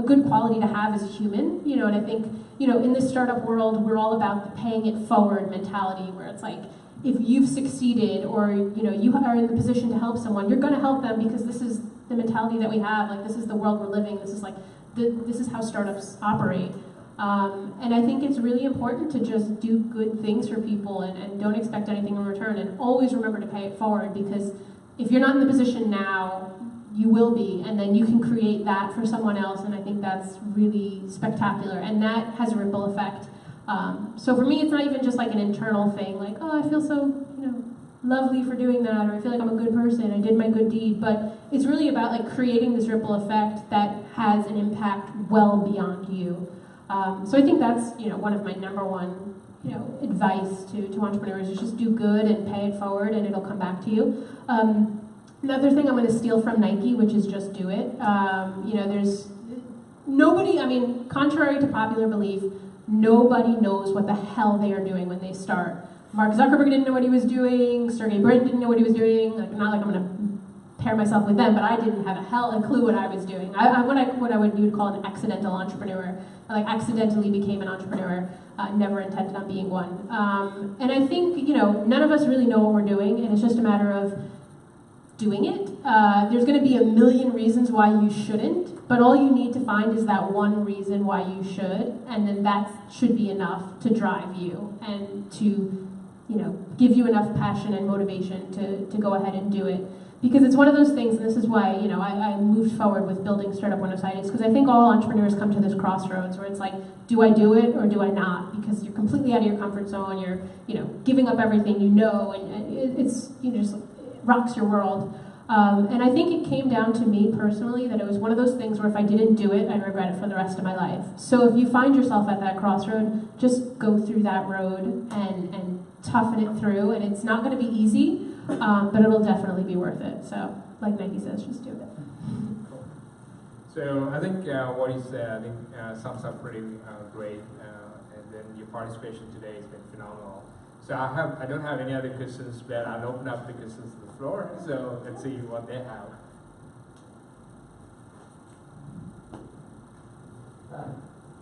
good quality to have as a human, you know. And I think, you know, in this startup world, we're all about the paying it forward mentality, where it's like, if you've succeeded or, you know, you are in the position to help someone, you're going to help them because this is the mentality that we have. Like, this is the world we're living. This is like, this is how startups operate. And I think it's really important to just do good things for people and don't expect anything in return, and always remember to pay it forward, because if you're not in the position now, you will be, and then you can create that for someone else, and I think that's really spectacular, and that has a ripple effect. So for me, it's not even just like an internal thing, like, oh, I feel so, you know, lovely for doing that, or I feel like I'm a good person, I did my good deed, but it's really about like creating this ripple effect that has an impact well beyond you. So I think that's, you know, one of my number one, you know, advice to entrepreneurs is just do good and pay it forward, and it'll come back to you. Another thing I'm going to steal from Nike, which is just do it. You know, there's nobody, I mean, contrary to popular belief, nobody knows what the hell they are doing when they start. Mark Zuckerberg didn't know what he was doing, Sergey Brin didn't know what he was doing. Like, not like I'm going to compare myself with them, but I didn't have a clue what I was doing. I'm what I would call an accidental entrepreneur. I accidentally became an entrepreneur, never intended on being one. And I think, none of us really know what we're doing, and it's just a matter of doing it. There's going to be a million reasons why you shouldn't, but all you need to find is that one reason why you should, and then that should be enough to drive you and to, give you enough passion and motivation to go ahead and do it. Because it's one of those things, and this is why, I moved forward with building Startup Buenos Aires, because I think all entrepreneurs come to this crossroads where it's like, do I do it or do I not? Because you're completely out of your comfort zone, you're, giving up everything and it's, just rocks your world. And I think it came down to me personally that it was one of those things where if I didn't do it, I'd regret it for the rest of my life. So if you find yourself at that crossroad, just go through that road and toughen it through, and it's not going to be easy, but it'll definitely be worth it. So, like Nike says, just do it. So I think what you said, sums up pretty great, and then your participation today has been phenomenal. So I don't have any other questions, but I'll open up the questions to the floor. So let's see what they have.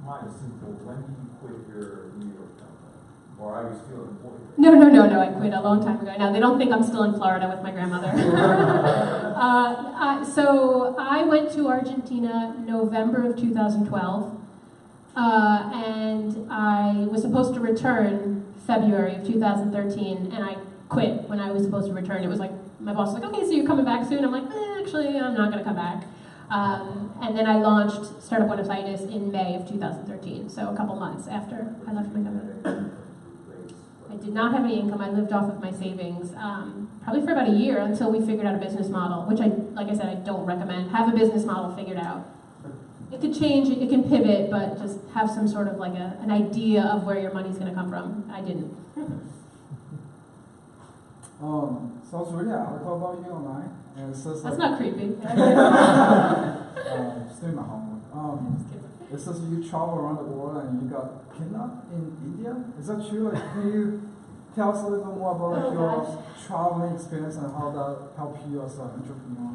Mine is simple. When did you quit your New York company? Or are you still employed? No, I quit a long time ago. Now, they don't think I'm still in Florida with my grandmother. So I went to Argentina November of 2012, and I was supposed to return February of 2013, and I quit when I was supposed to return. It was like, my boss was like, okay, so you're coming back soon? I'm like, actually, I'm not going to come back. And then I launched Startup Buenos Aires in May of 2013, so a couple months after I left my company. I did not have any income. I lived off of my savings, probably for about a year until we figured out a business model, which like I said, I don't recommend. Have a business model figured out. It could change, it can pivot, but just have some sort of an idea of where your money's going to come from. I didn't. So I was reading an article about you online, and it says That's not creepy. just doing my homework. It says you travel around the world and you got kidnapped in India. Is that true? Can you tell us a little bit more about your traveling experience and how that helped you as an entrepreneur?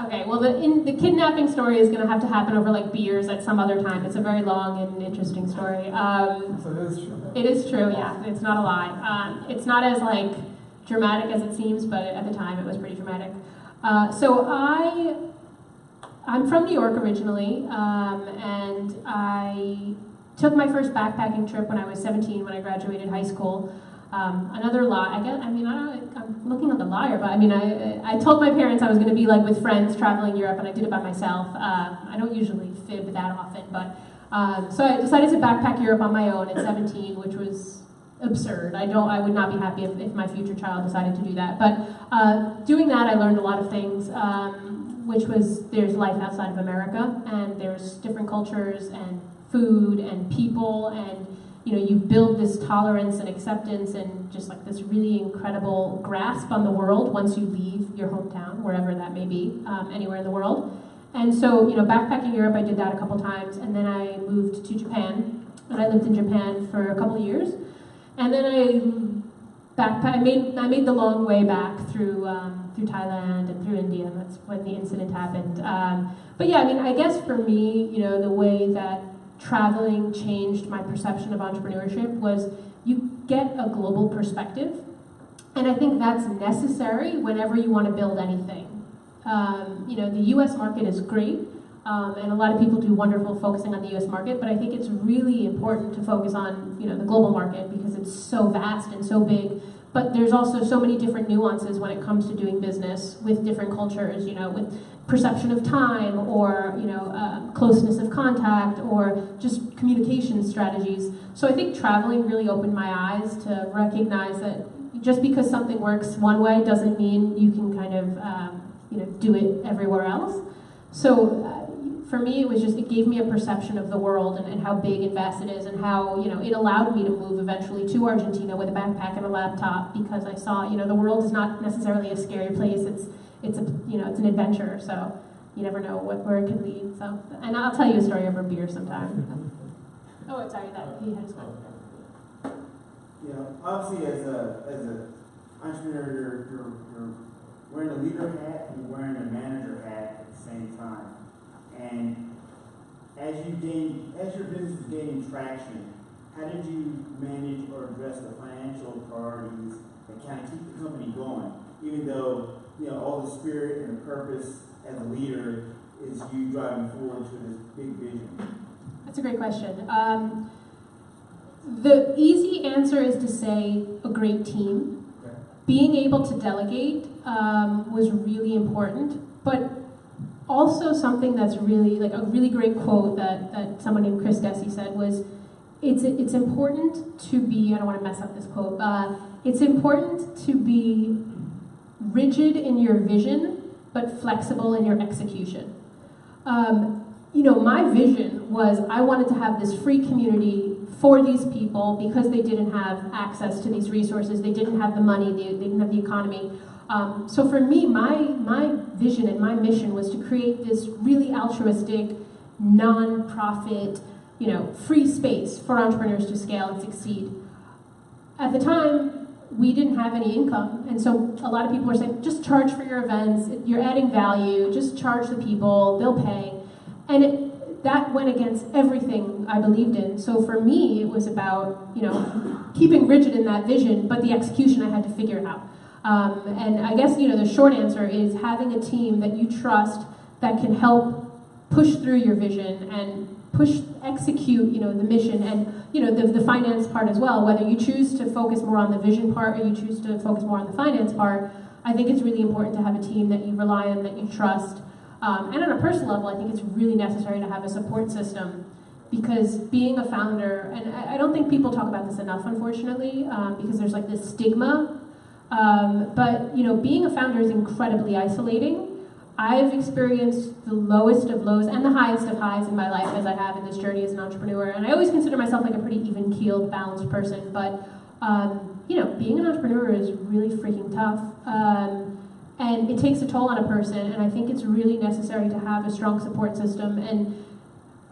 Okay, well, the kidnapping story is going to have to happen over beers at some other time. It's a very long and interesting story. So it is true. It is true, yeah. It's not a lie. It's not as dramatic as it seems, but at the time it was pretty dramatic. So I'm from New York originally, and I took my first backpacking trip when I was 17 when I graduated high school. Another lie, I'm looking like a liar, but I told my parents I was going to be with friends traveling Europe, and I did it by myself. I don't usually fib that often, but so I decided to backpack Europe on my own at 17, which was absurd. I would not be happy if my future child decided to do that. But doing that, I learned a lot of things, which was there's life outside of America, and there's different cultures and food and people, and you build this tolerance and acceptance and just this really incredible grasp on the world once you leave your hometown, wherever that may be, anywhere in the world. And so, backpacking Europe, I did that a couple times, and then I moved to Japan, and I lived in Japan for a couple years. And then I made the long way back through Thailand and through India, and that's when the incident happened. But yeah, I guess for me, the way that traveling changed my perception of entrepreneurship was you get a global perspective, and I think that's necessary whenever you want to build anything. The U.S. market is great, and a lot of people do wonderful focusing on the U.S. market, but I think it's really important to focus on the global market because it's so vast and so big. But there's also so many different nuances when it comes to doing business with different cultures, with perception of time or, closeness of contact or just communication strategies. So I think traveling really opened my eyes to recognize that just because something works one way doesn't mean you can kind of, do it everywhere else. So for me, it gave me a perception of the world and how big and vast it is, and how, it allowed me to move eventually to Argentina with a backpack and a laptop, because I saw, the world is not necessarily a scary place. It's an adventure. So you never know where it could lead. So, and I'll tell you a story over beer sometime. Oh, sorry, that he had his phone. Obviously, as a entrepreneur, you're wearing a leader hat and wearing a manager hat at the same time. And as your business is gaining traction, how did you manage or address the financial priorities that kind of keep the company going, even though all the spirit and the purpose as a leader is you driving forward to this big vision? That's a great question. The easy answer is to say a great team. Being able to delegate was really important, but also something that's really, like a really great quote that someone named Chris Desi said was, it's important to be, I don't want to mess up this quote, it's important to be rigid in your vision, but flexible in your execution. My vision was I wanted to have this free community for these people because they didn't have access to these resources, they didn't have the money, they didn't have the economy. So for me, my vision and my mission was to create this really altruistic, non-profit, free space for entrepreneurs to scale and succeed. At the time, we didn't have any income, and so a lot of people were saying, just charge for your events, you're adding value, just charge the people, they'll pay. And that went against everything I believed in. So for me, it was about, keeping rigid in that vision, but the execution I had to figure out. And I guess, the short answer is having a team that you trust that can help push through your vision and execute, the mission and, the finance part as well. Whether you choose to focus more on the vision part or you choose to focus more on the finance part, I think it's really important to have a team that you rely on, that you trust. And on a personal level, I think it's really necessary to have a support system, because being a founder, and I don't think people talk about this enough, unfortunately, because there's like this stigma, but being a founder is incredibly isolating. I've experienced the lowest of lows and the highest of highs in my life as I have in this journey as an entrepreneur, and I always consider myself like a pretty even-keeled, balanced person, but being an entrepreneur is really freaking tough. And it takes a toll on a person, and I think it's really necessary to have a strong support system. And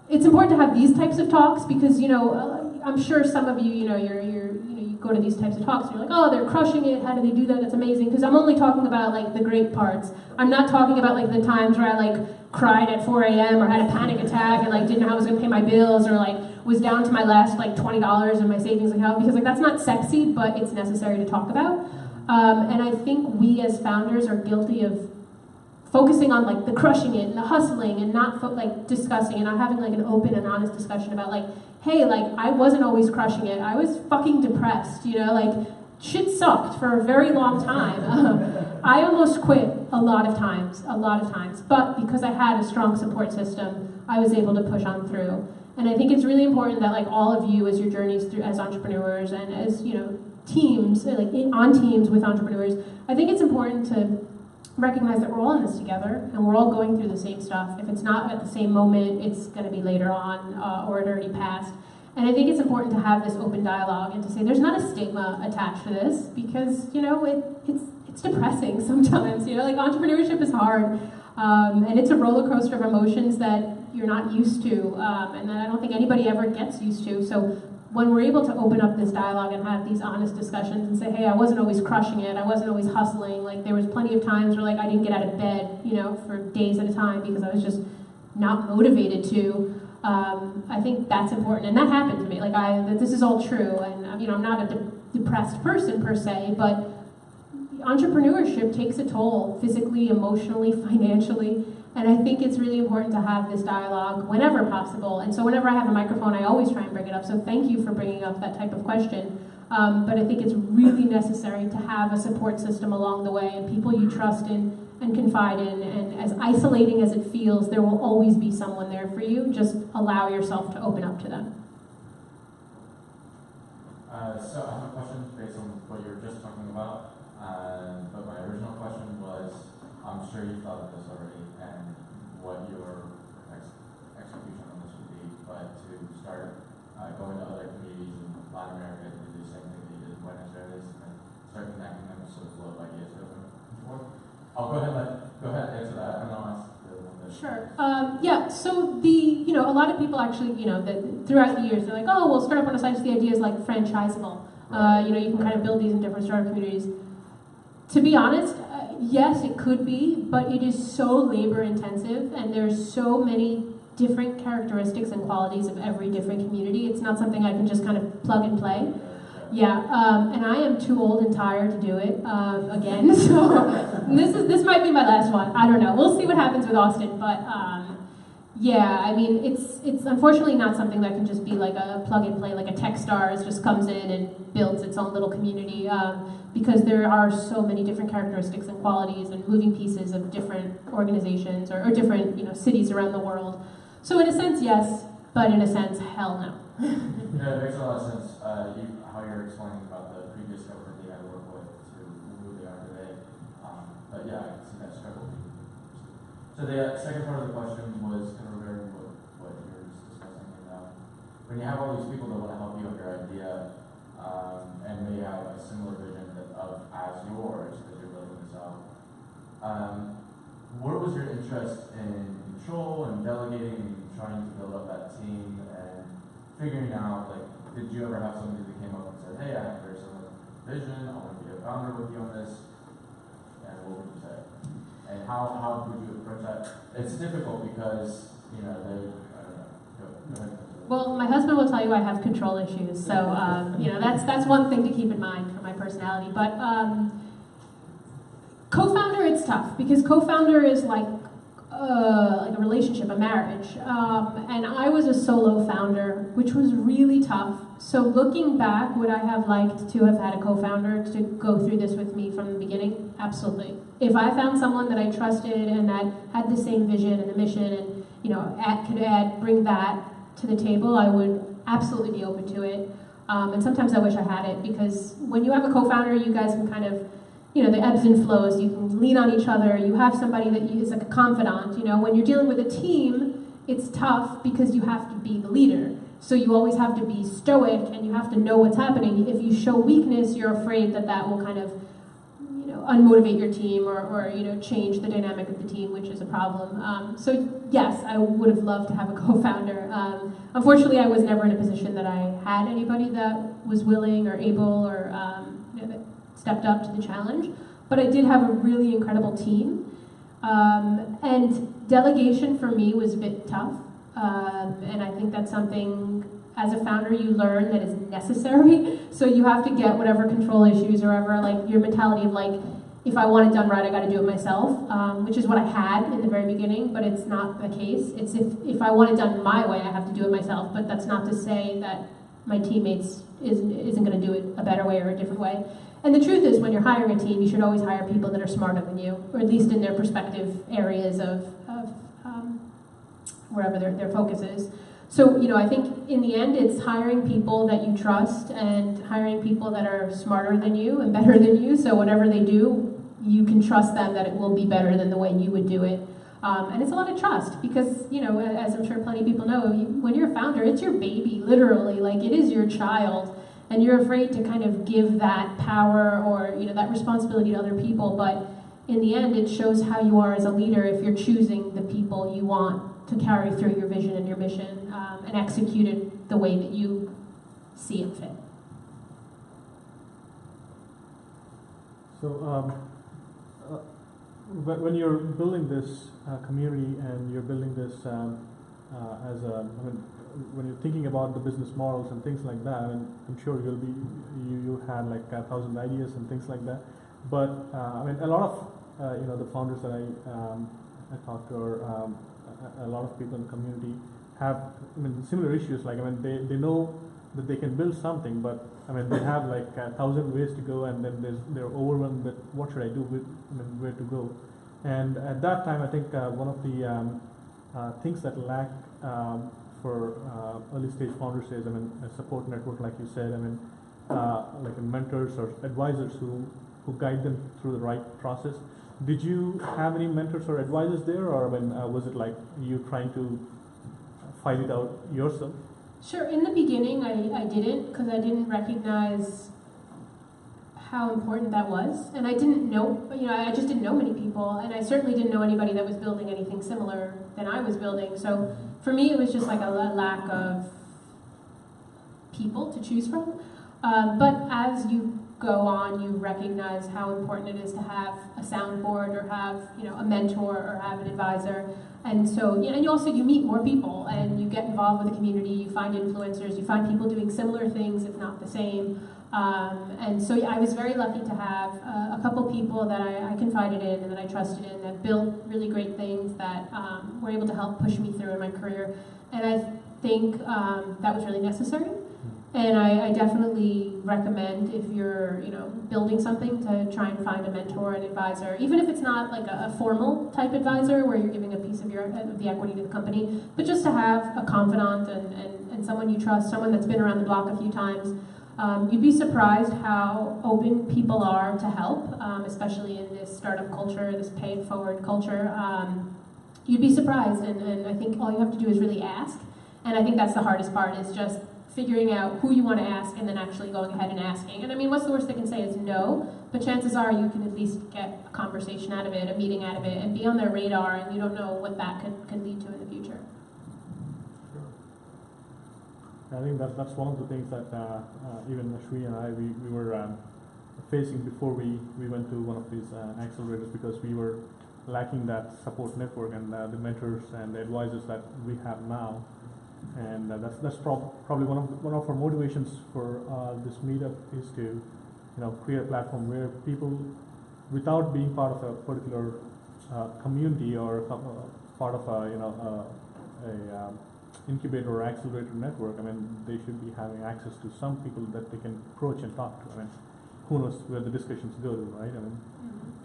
it's important to have these types of talks because, I'm sure some of you, you go to these types of talks and you're like, oh, they're crushing it, how do they do that, that's amazing. Because I'm only talking about like the great parts. I'm not talking about like the times where I like cried at 4 a.m. or had a panic attack and like didn't know how I was gonna pay my bills, or like was down to my last like $20 in my savings account, because like that's not sexy, but it's necessary to talk about. And I think we as founders are guilty of focusing on like the crushing it and the hustling and not discussing and not having like an open and honest discussion about like, hey, like I wasn't always crushing it. I was fucking depressed, like shit sucked for a very long time. I almost quit a lot of times, but because I had a strong support system, I was able to push on through. And I think it's really important that like all of you as your journeys through as entrepreneurs and as, teams, like on teams with entrepreneurs, I think it's important to recognize that we're all in this together and we're all going through the same stuff. If it's not at the same moment, it's going to be later on or it already passed. And I think it's important to have this open dialogue and to say there's not a stigma attached to this, because it's depressing sometimes. Like entrepreneurship is hard, and it's a roller coaster of emotions that you're not used to, and that I don't think anybody ever gets used to. So when we're able to open up this dialogue and have these honest discussions and say, hey, I wasn't always crushing it, I wasn't always hustling, like there was plenty of times where like I didn't get out of bed, for days at a time because I was just not motivated to. I think that's important, and that happened to me. Like this is all true, and I'm not a depressed person per se, but entrepreneurship takes a toll physically, emotionally, financially. And I think it's really important to have this dialogue whenever possible. And so whenever I have a microphone, I always try and bring it up. So thank you for bringing up that type of question. But I think it's really necessary to have a support system along the way and people you trust in and confide in. And as isolating as it feels, there will always be someone there for you. Just allow yourself to open up to them. So I have a question based on what you were just talking about. But my original question was, I'm sure you thought of this already, and what your execution on this would be, but to start going to other communities in Latin America to do the same thing that you did in Buenos Aires, and start connecting them so flow of ideas with them. I'll go ahead answer that, and I'll ask the one that. Sure. Yeah. So a lot of people actually, that throughout the years, they're like, oh, well, Startup Buenos Aires, the idea is like franchisable. Right. You can kind of build these in different startup communities. To be honest, yes, it could be, but it is so labor intensive, and there's so many different characteristics and qualities of every different community. It's not something I can just kind of plug and play. Yeah, and I am too old and tired to do it again. So this might be my last one. I don't know. We'll see what happens with Austin, but yeah, I mean, it's unfortunately not something that can just be like a plug and play, like a Techstars just comes in and builds its own little community, because there are so many different characteristics and qualities and moving pieces of different organizations or different cities around the world. So in a sense, yes, but in a sense, hell no. Yeah, it makes a lot of sense. How you're explaining about the previous government they had to work with to who they are today. But yeah, I can see that struggle. So the second part of the question was kind of regarding what you were just discussing. When you have all these people that want to help you with your idea, and they have a similar vision as yours, that you're building this out, where was your interest in control and delegating and trying to build up that team and figuring out, like, did you ever have somebody that came up and said, hey, I have a very similar vision, I want to be a founder with you on this, and what would you say? And how would you approach that? It's difficult because, I don't know, go ahead. Well, my husband will tell you I have control issues, so that's one thing to keep in mind for my personality. But co-founder, it's tough because co-founder is like a relationship, a marriage, and I was a solo founder, which was really tough. So looking back, would I have liked to have had a co-founder to go through this with me from the beginning? Absolutely. If I found someone that I trusted and that had the same vision and the mission, and could bring that to the table, I would absolutely be open to it. And sometimes I wish I had it, because when you have a co-founder, you guys can kind of, the ebbs and flows, you can lean on each other, you have somebody that is like a confidant. When you're dealing with a team, it's tough because you have to be the leader. So you always have to be stoic and you have to know what's happening. If you show weakness, you're afraid that will kind of, unmotivate your team or change the dynamic of the team, which is a problem. So yes, I would have loved to have a co-founder. Unfortunately, I was never in a position that I had anybody that was willing or able or that stepped up to the challenge. But I did have a really incredible team. And delegation for me was a bit tough. And I think that's something, as a founder, you learn that is necessary. So you have to get whatever control issues or whatever, like your mentality of like, if I want it done right, I got to do it myself, which is what I had in the very beginning, but it's not the case. It's if I want it done my way, I have to do it myself, but that's not to say that my teammates isn't going to do it a better way or a different way. And the truth is, when you're hiring a team, you should always hire people that are smarter than you, or at least in their respective areas of wherever their focus is. So, I think in the end, it's hiring people that you trust and hiring people that are smarter than you and better than you. So whatever they do, you can trust them that it will be better than the way you would do it. And it's a lot of trust because, as I'm sure plenty of people know, when you're a founder, it's your baby, literally. Like, it is your child. And you're afraid to kind of give that power or, that responsibility to other people. But in the end, it shows how you are as a leader if you're choosing the people you want to carry through your vision and your mission and execute it the way that you see it fit. So when you're building this community and you're building this when you're thinking about the business models and things like that, I'm sure you had like 1,000 ideas and things like that. But a lot of the founders that I talked to, or a lot of people in the community have similar issues. Like they know that they can build something, but they have like 1,000 ways to go, and then they're overwhelmed with what should I do with where to go. And at that time, I think one of the things that lack for early stage founders is a support network, like you said. Like mentors or advisors who guide them through the right process. Did you have any mentors or advisors there, or was it like you trying to fight it out yourself? Sure. In the beginning, I didn't, because I didn't recognize how important that was, and I didn't know. I just didn't know many people, and I certainly didn't know anybody that was building anything similar than I was building. So for me, it was just like a lack of people to choose from. But as you go on, you recognize how important it is to have a soundboard or have, a mentor or have an advisor. And so, and you meet more people and you get involved with the community, you find influencers, you find people doing similar things, if not the same. And so I was very lucky to have a couple people that I confided in and that I trusted in that built really great things that were able to help push me through in my career. And I think that was really necessary. And I definitely recommend, if you're building something, to try and find a mentor, an advisor, even if it's not like a formal type advisor where you're giving a piece of the equity to the company, but just to have a confidant and someone you trust, someone that's been around the block a few times. You'd be surprised how open people are to help, especially in this startup culture, this pay-it-forward culture. You'd be surprised, and I think all you have to do is really ask. And I think that's the hardest part, is just figuring out who you want to ask and then actually going ahead and asking. And I mean, what's the worst they can say is no, but chances are you can at least get a conversation out of it, a meeting out of it, and be on their radar, and you don't know what that could lead to in the future. I think that's one of the things that even Shri and I, we were facing before we went to one of these accelerators, because we were lacking that support network and the mentors and the advisors that we have now. And that's probably one of our motivations for this meetup, is to create a platform where people, without being part of a particular community or part of a incubator or accelerator network, I mean, they should be having access to some people that they can approach and talk to. I mean, who knows where the discussions go to, right?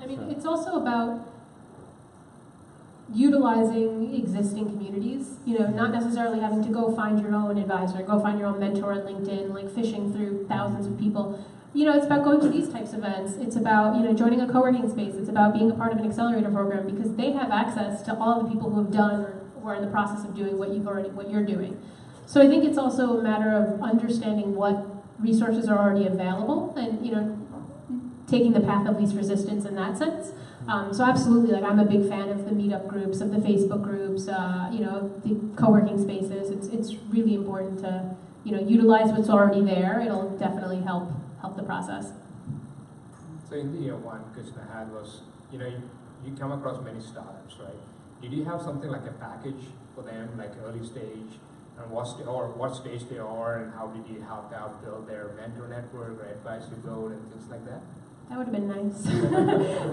I mean, it's also about utilizing existing communities, not necessarily having to go find your own advisor, go find your own mentor on LinkedIn, like fishing through thousands of people. It's about going to these types of events. It's about, joining a co-working space. It's about being a part of an accelerator program, because they have access to all the people who have done or are in the process of doing what you're doing. So I think it's also a matter of understanding what resources are already available and, taking the path of least resistance in that sense. So absolutely, I'm a big fan of the meetup groups, of the Facebook groups, the co-working spaces. It's really important to, utilize what's already there. It'll definitely help the process. So in the one question I had was, you come across many startups, right? Did you have something like a package for them, like early stage, and what stage they are, and how did you help out build their mentor network or advisory board and things like that? That would have been nice.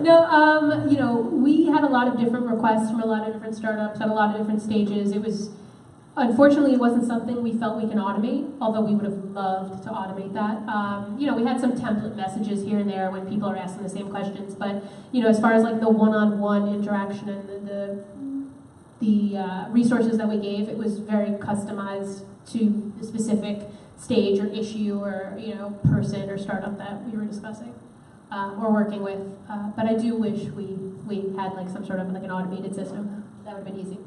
No, we had a lot of different requests from a lot of different startups at a lot of different stages. Unfortunately, it wasn't something we felt we can automate, although we would have loved to automate that. We had some template messages here and there when people are asking the same questions, but, as far as like the one-on-one interaction and the resources that we gave, it was very customized to the specific stage or issue or, person or startup that we were discussing. Or working with, but I do wish we had like some sort of like an automated system. That would have been easy.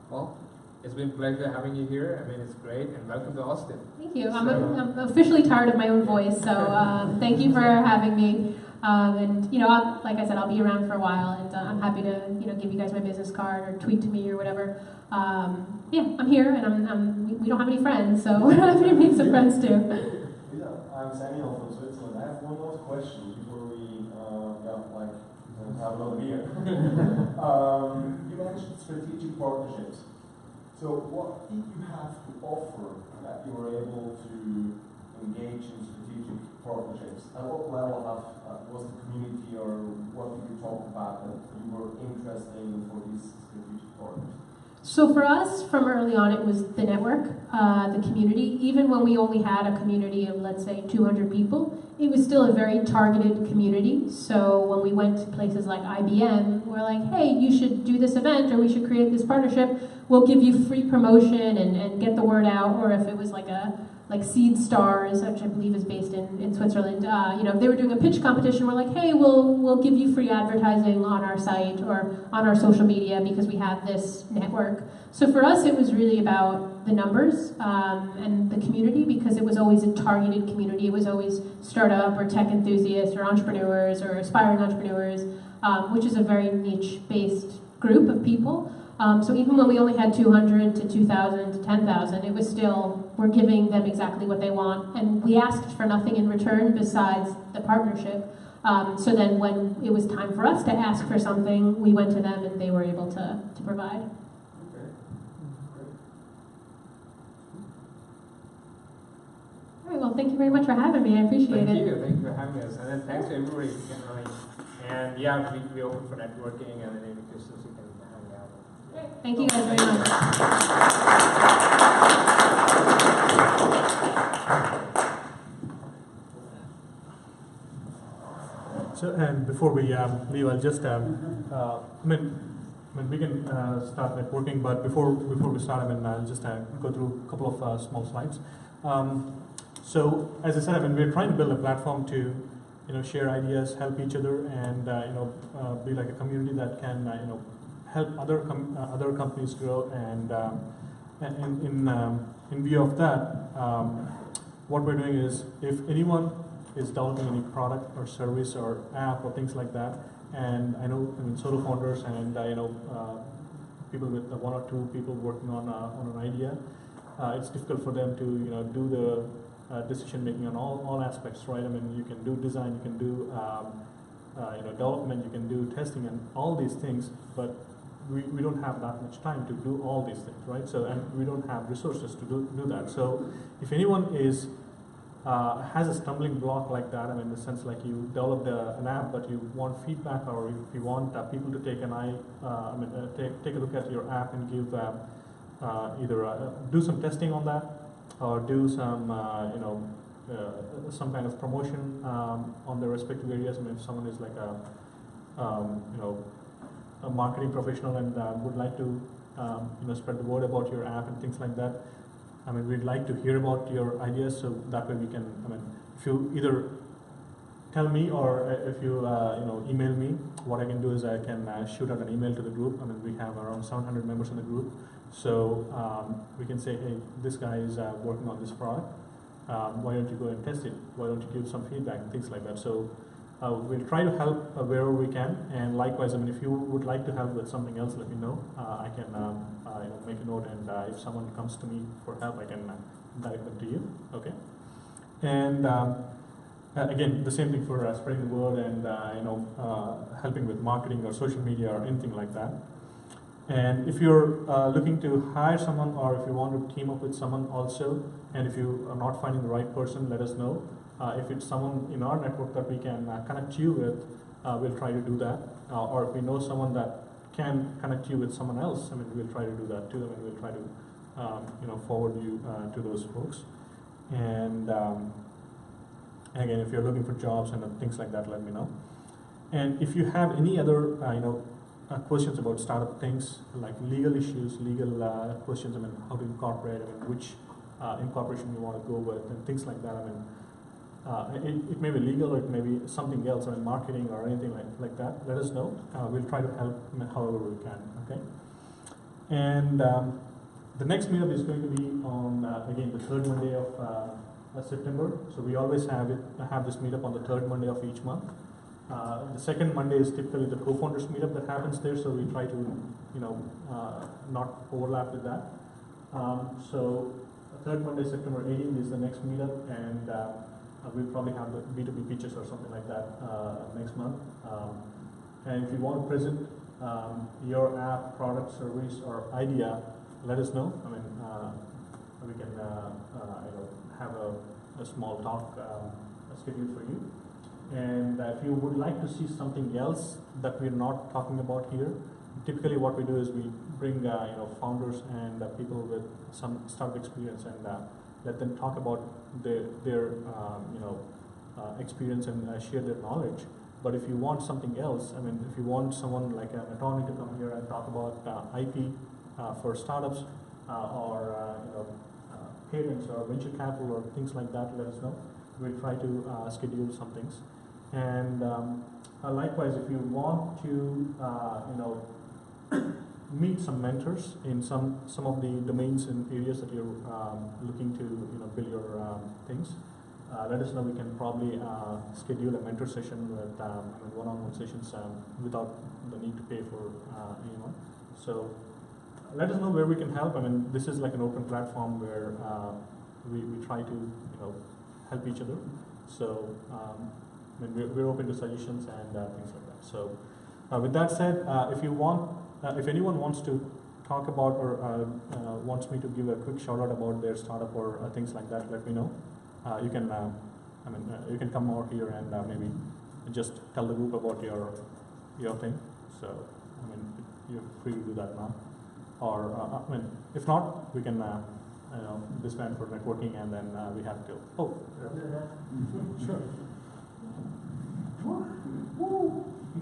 Well, it's been a pleasure having you here. I mean, it's great, and welcome to Austin. Thank you. I'm officially tired of my own voice, so thank you for having me. And like I said, I'll be around for a while, and I'm happy to give you guys my business card or tweet to me or whatever. I'm here, and we don't have any friends, so we're happy to make some friends too. I'm Samuel from Switzerland. I have one last question before we have another beer. You mentioned strategic partnerships. So what did you have to offer that you were able to engage in strategic partnerships? At what level was the community, or what did you talk about that you were interesting for these strategic partners? So for us, from early on, it was the network, the community. Even when we only had a community of, let's say, 200 people, it was still a very targeted community. So when we went to places like IBM, we're like, hey, you should do this event, or we should create this partnership. We'll give you free promotion and get the word out. Or if it was like Seed Stars, which I believe is based in Switzerland, if they were doing a pitch competition, we're like, hey, we'll give you free advertising on our site or on our social media because we have this network. So for us, it was really about the numbers and the community, because it was always a targeted community. It was always startup or tech enthusiasts or entrepreneurs or aspiring entrepreneurs, which is a very niche-based group of people. So even when we only had 200 to 2,000 to 10,000, it was still, we're giving them exactly what they want. And we asked for nothing in return besides the partnership. So then when it was time for us to ask for something, we went to them and they were able to provide. Okay. Great. All right, well, thank you very much for having me. I appreciate it. Thank you for having us. And then thanks to everybody who came running. And yeah, we open for networking and then any questions you can hang out. Great. Thank you guys very much. So, and before we leave, I'll just, we can start networking, but before we start, I'll just go through a couple of small slides. So, as I said, we're trying to build a platform to, share ideas, help each other, and be like a community that can, help other companies grow. And in view of that, what we're doing is, if anyone is developing any product or service or app or things like that, and solo founders and people with one or two people working on an idea, it's difficult for them to do the decision making on all aspects, right? You can do design, you can do development, you can do testing, and all these things, but we don't have that much time to do all these things, right? So, and we don't have resources to do that. So, if anyone is has a stumbling block like that, in the sense like you developed an app, but you want feedback, or if you want people to take take a look at your app and give either do some testing on that, or do some some kind of promotion on their respective areas. If someone is like a marketing professional and would like to spread the word about your app and things like that, we'd like to hear about your ideas, so that way we can, if you either tell me or if you email me, what I can do is I can shoot out an email to the group. We have around 700 members in the group, so we can say, hey, this guy is working on this product. Why don't you go and test it? Why don't you give some feedback and things like that? So we'll try to help wherever we can, and likewise, if you would like to help with something else, let me know. I can make a note, and if someone comes to me for help, I can direct them to you. Okay. And again, the same thing for spreading the word and helping with marketing or social media or anything like that. And if you're looking to hire someone, or if you want to team up with someone also, and if you are not finding the right person, let us know. If it's someone in our network that we can connect you with, we'll try to do that. Or if we know someone that can connect you with someone else, we'll try to do that too, and we'll try to forward you to those folks. And again, if you're looking for jobs and things like that, let me know. And if you have any other questions about startup things, like legal issues, legal questions, how to incorporate, which incorporation you want to go with, and things like that, it may be legal, or it may be something else, marketing or anything like that, let us know. We'll try to help however we can, okay? And the next meetup is going to be on, again, the third Monday of September. So we always have this meetup on the third Monday of each month. The second Monday is typically the co-founders meetup that happens there, so we try to, not overlap with that. So third Monday, September 18th is the next meetup, and we'll probably have the B2B pitches or something like that next month. And if you want to present your app, product, service, or idea, let us know. We can have a small talk scheduled for you. And if you would like to see something else that we're not talking about here, typically what we do is we bring founders and people with some startup experience, and let them talk about their experience and share their knowledge. But if you want something else, if you want someone like an attorney to come here and talk about IP for startups, or parents or venture capital or things like that, let us know. We'll try to schedule some things. And likewise, if you want to meet some mentors in some of the domains and areas that you're looking to build your things, let us know. We can probably schedule a mentor session with one-on-one sessions without the need to pay for anyone. So let us know where we can help. I mean, this is like an open platform where we try to help each other. So I mean, we're open to suggestions and things like that. So with that said, if anyone wants to talk about or wants me to give a quick shout out about their startup or things like that, let me know. You can you can come out here and maybe just tell the group about your thing. So I mean, you're free to do that now. Or I mean, if not, we can disband for networking, and then we have to. Oh, sure.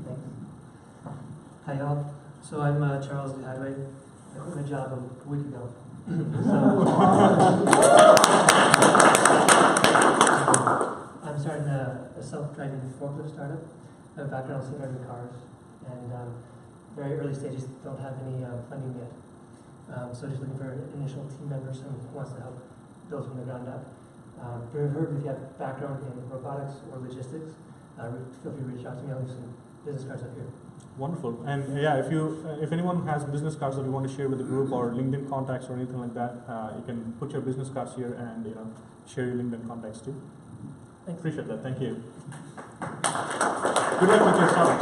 Thanks. Hi, y'all. So I'm Charles Hadway. I quit my job a week ago. I'm starting a self-driving forklift startup. I have a background in self-driving cars, and very early stages, don't have any funding yet. So just looking for initial team members who wants to help build from the ground up. If you have background in robotics or logistics, feel free to reach out to me. I'll leave some business cards up here. Wonderful. And yeah, if anyone has business cards that you want to share with the group or LinkedIn contacts or anything like that, you can put your business cards here and share your LinkedIn contacts too. Thanks. Appreciate that. Thank you. Good luck with your startup.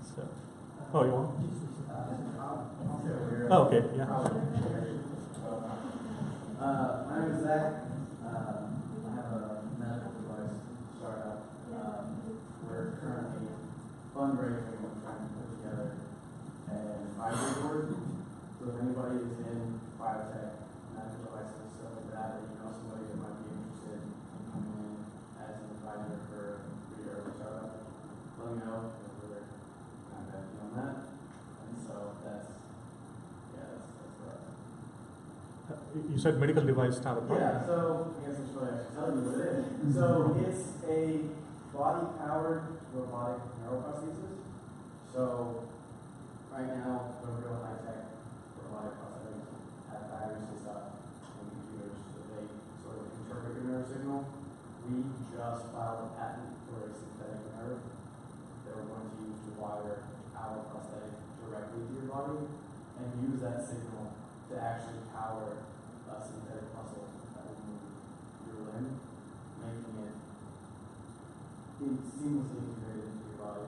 So, oh, you want? Oh, okay. Yeah. My name is Zach. I have a medical device startup. We're currently fundraising and trying to put together an advisory board. So if anybody is in biotech, medical devices, stuff like that, or you know somebody that might be interested in coming in as an advisor for your early startup, let me know. We're kind of on that. And so that's for us. You said medical device startup. Yeah, so I guess I should probably actually tell you what it is. So it's a body-powered robotic neuroprosthesis. So right now, the real high-tech robotic prosthetics have batteries hooked up in computers, so they sort of interpret your nerve signal. We just filed a patent for a synthetic nerve that we're going to use to wire our prosthetic directly to your body and use that signal to actually power a synthetic muscle that will move your limb, making it seamlessly integrated into your body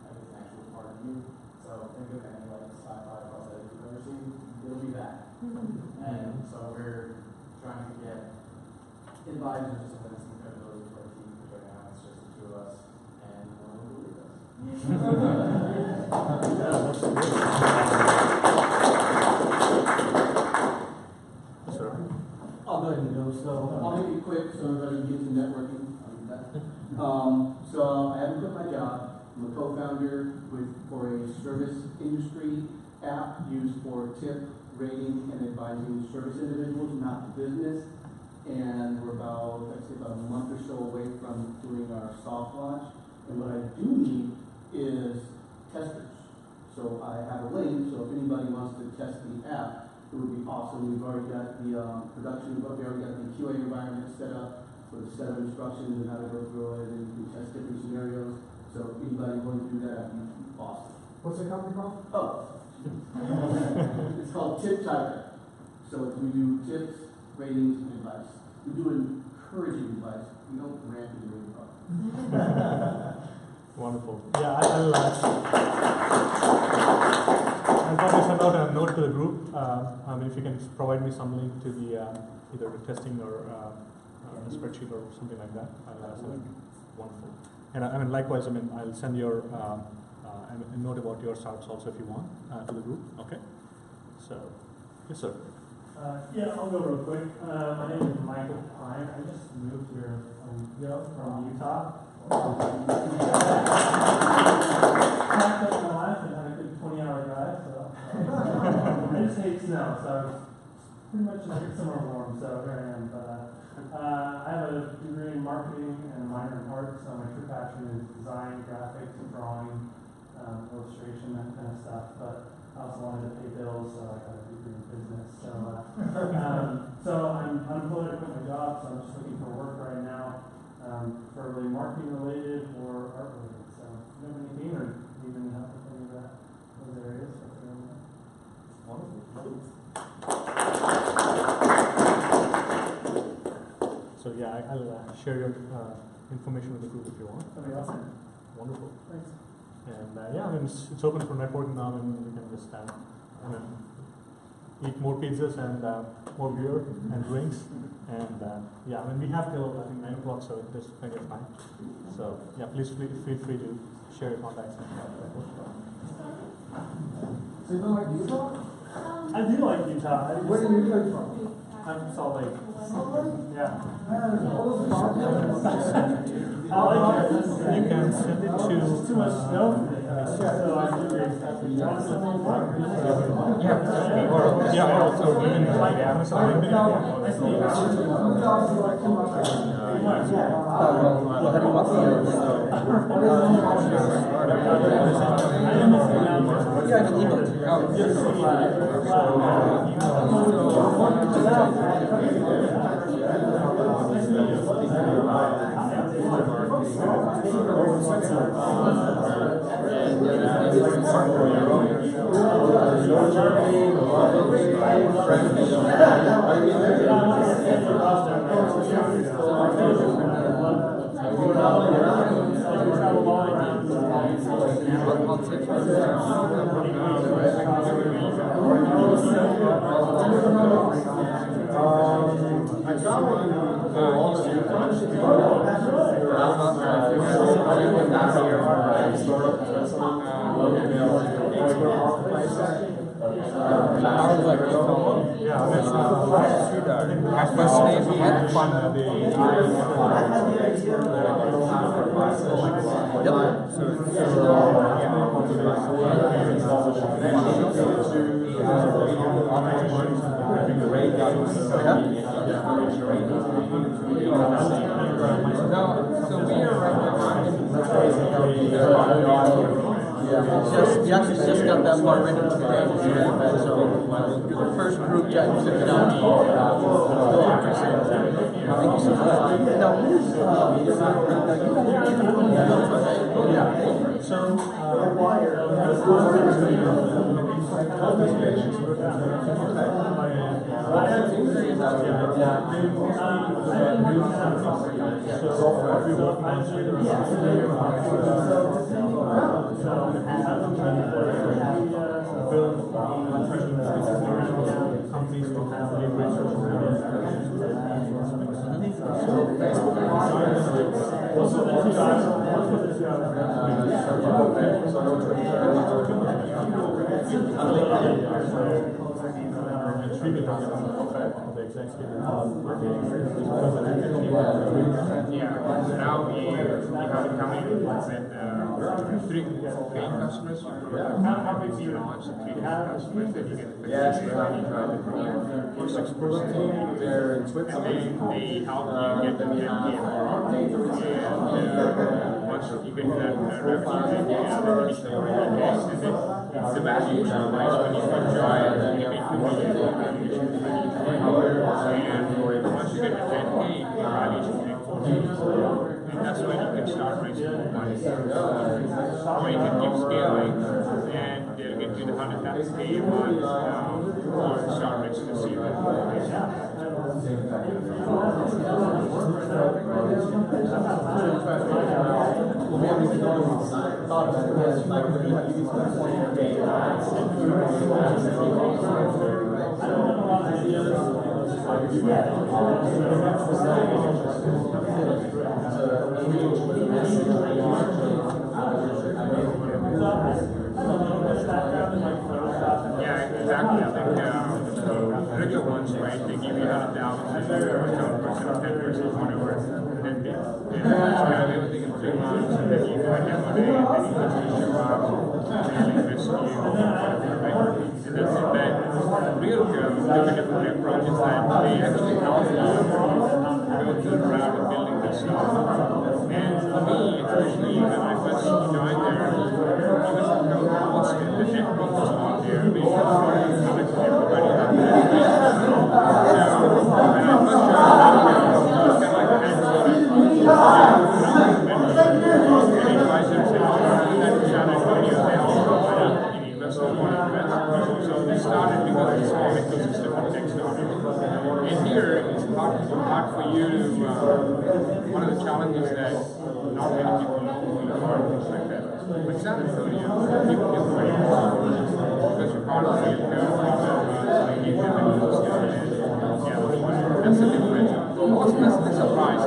like it's an actual part of you. So think of any like sci-fi prosthetic you've ever seen, it'll be that. And so we're trying to get advisors to lend some credibility to our team, because right now it's just the two of us, and no one will believe us. I'll go ahead and go. So I'll make it quick so everybody can get to networking. So I haven't quit my job. I'm a co-founder for a service industry app used for tip, rating, and advising service individuals, not the business. And we're about a month or so away from doing our soft launch. And what I do need is testers. So I have a link, so if anybody wants to test the app, it would be awesome. We've already got the production, but we already got the QA environment set up with a set of instructions and how to go through it, and you can test different scenarios. So if anybody wants to do that, that'd be awesome. What's the company called? Oh, it's called Tip Tiger. So we do tips, ratings, and advice. We do encouraging advice. We don't rant and rave about it. Wonderful. Yeah, I'll probably send out a note to the group. If you can provide me some link to the either the testing or a spreadsheet or something like that, I'll send it. Wonderful. And likewise, I'll send your a note about your startups also if you want to the group. Okay. So, yes, sir. Yeah, I'll go real quick. My name is Michael Pine. I just moved here from Utah. Packed up my life and had a good 20-hour drive, so I just hate snow, so I was pretty much like somewhere warm, so here I am. But I have a degree in marketing and a minor in art, so my true passion is design, graphics, drawing, illustration, that kind of stuff. But I also wanted to pay bills, so I got a degree in business. So I'm unemployed, I quit my job, so I'm just looking for work right now, preferably marketing related or art related. So do you have anything, or do you even help with any of those areas? So yeah, I'll share your information with the group if you want. That'd be awesome. Wonderful. Thanks. And yeah, I mean, it's open for networking now, and we can just eat more pizzas and more beer and drinks. And yeah, I mean, we have till I think 9 o'clock, so there's plenty of time. So yeah, please feel free to share your contacts. So you don't like Utah? I do like Utah. Where do you play from? I'm from Salt Lake. Yeah. All those mountains. I like it. You can send it to. It's too much snow for me. So I do agree. Yeah, also even like Amazon. We actually just got that part ready today. So you're the first group that took it out. Thank you so much. Now, yeah. So, companies will have great social media. Now we have coming with 3 paying customers. How big do you launch 3 customers that you get the for 6%? They're in Switzerland. And they help you get the MBA. And once you get that revenue, then you have the initial invest, and then the value is when you enjoy it, and you make 2 million, and once you get to 10K, your value should make 4 million. And that's when you can start raising more money. Or you can keep scaling, and they'll get you the 100K a month, or start raising the seed. Yeah, exactly. I think regular ones, right? They give you 100,000 and you're 7% or 10%, whatever, and then they have everything in 3 months, and then you do a demo day, and then you just show up, and they invest in you, right? And that's it. But real different approach is that they actually help you go through the route of building this stuff. And for me, especially when I first joined there, even Austin, the network was not there. They had connected everybody out there. So when I first joined, it was kind of like a hands-on advisors and all that San Antonio, they all invested in one investment. So we started hard for you to, one of the challenges that not many people know who you are, things like that. But it's not true, you know, people get very because you can't really tell how they give them and that's the difference. I was pleasantly surprised.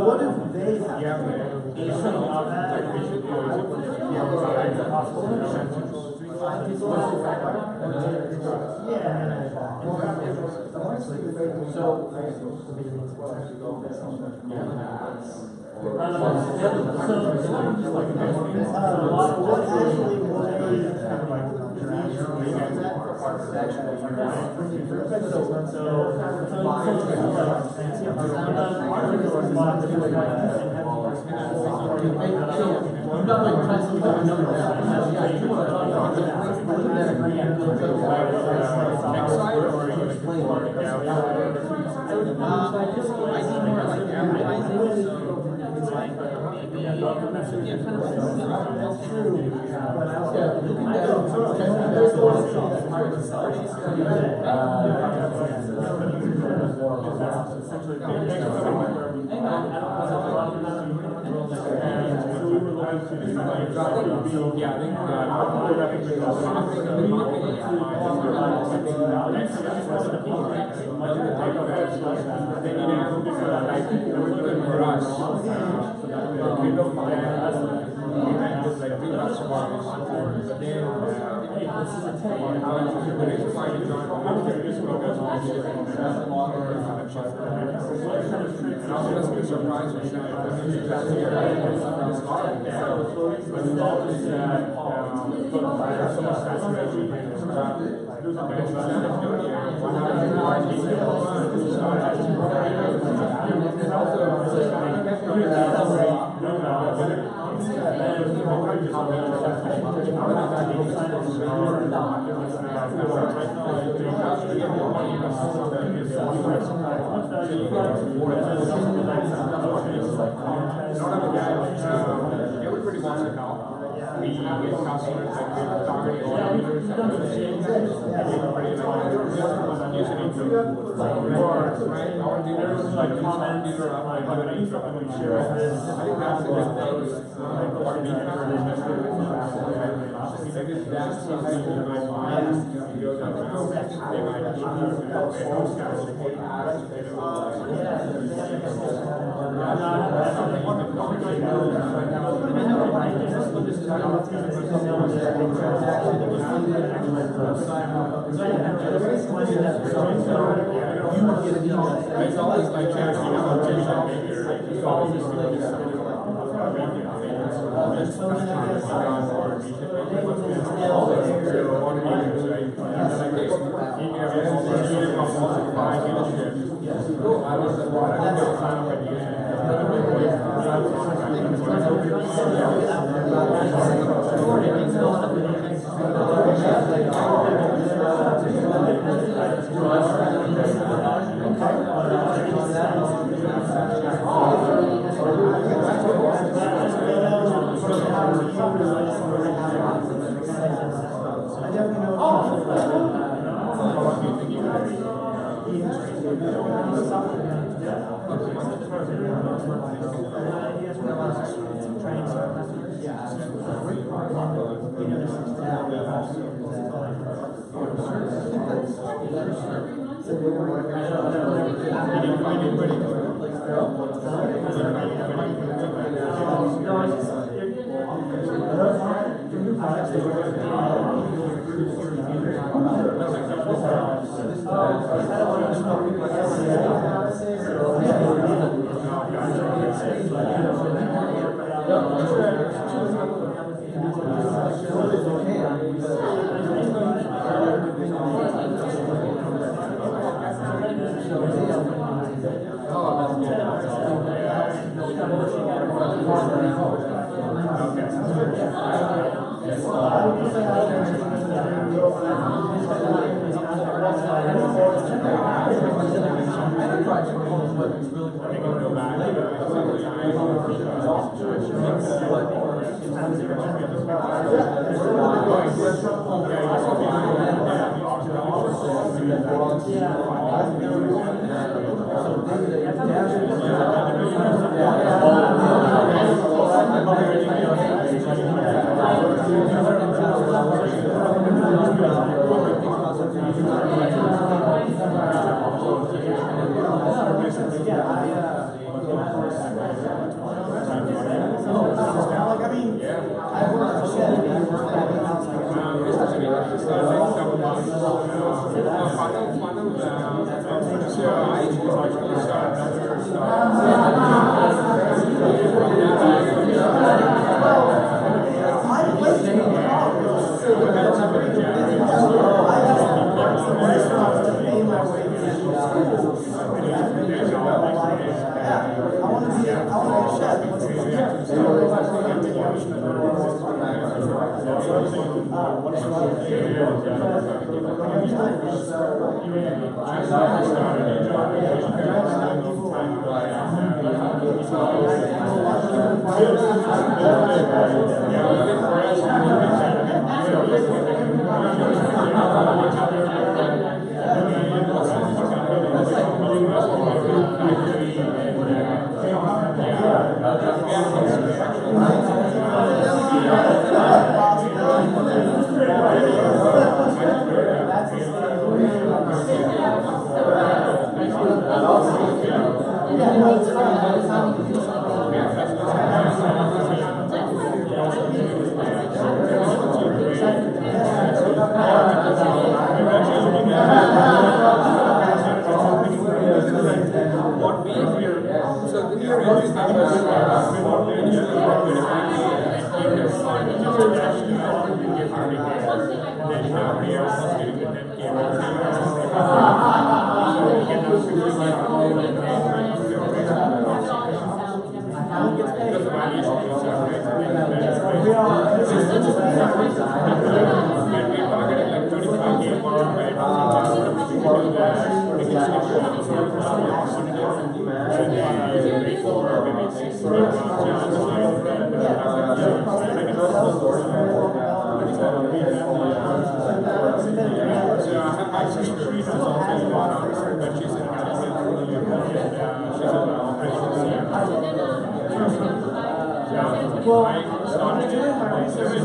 What if they our leaders, like comments, I think that's a good it's always like checking out Well, I started doing my research.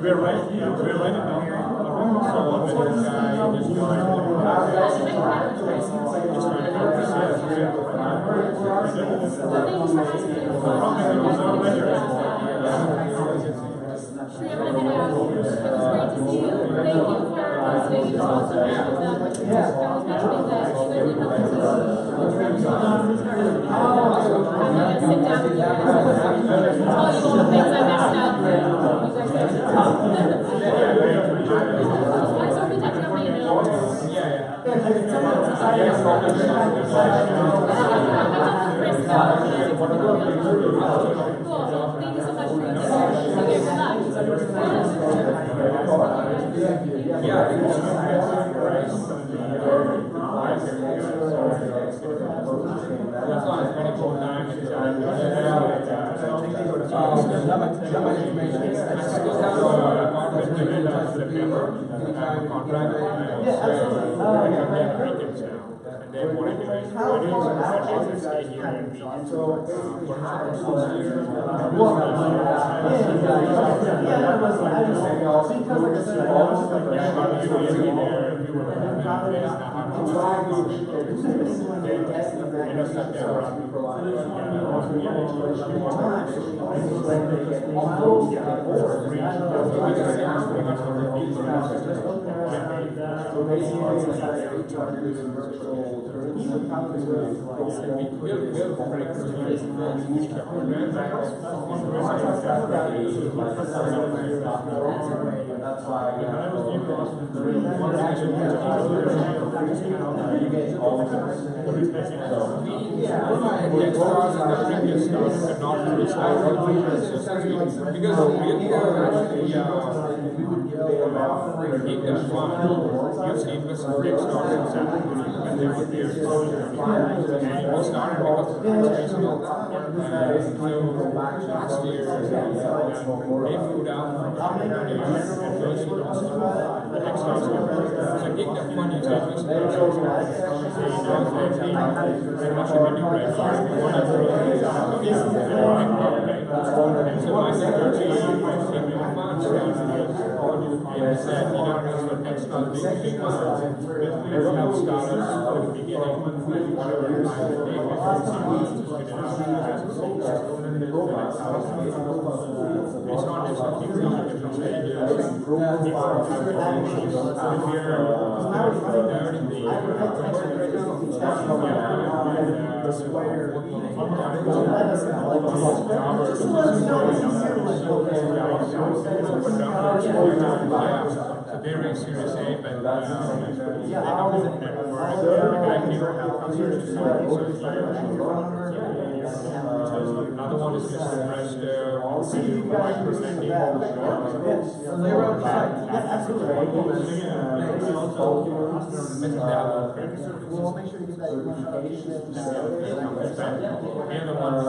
We're right here. We're right in down here. Very serious aim, and another one is just refreshed micro-lending. We'll make sure you get that notification. And the ones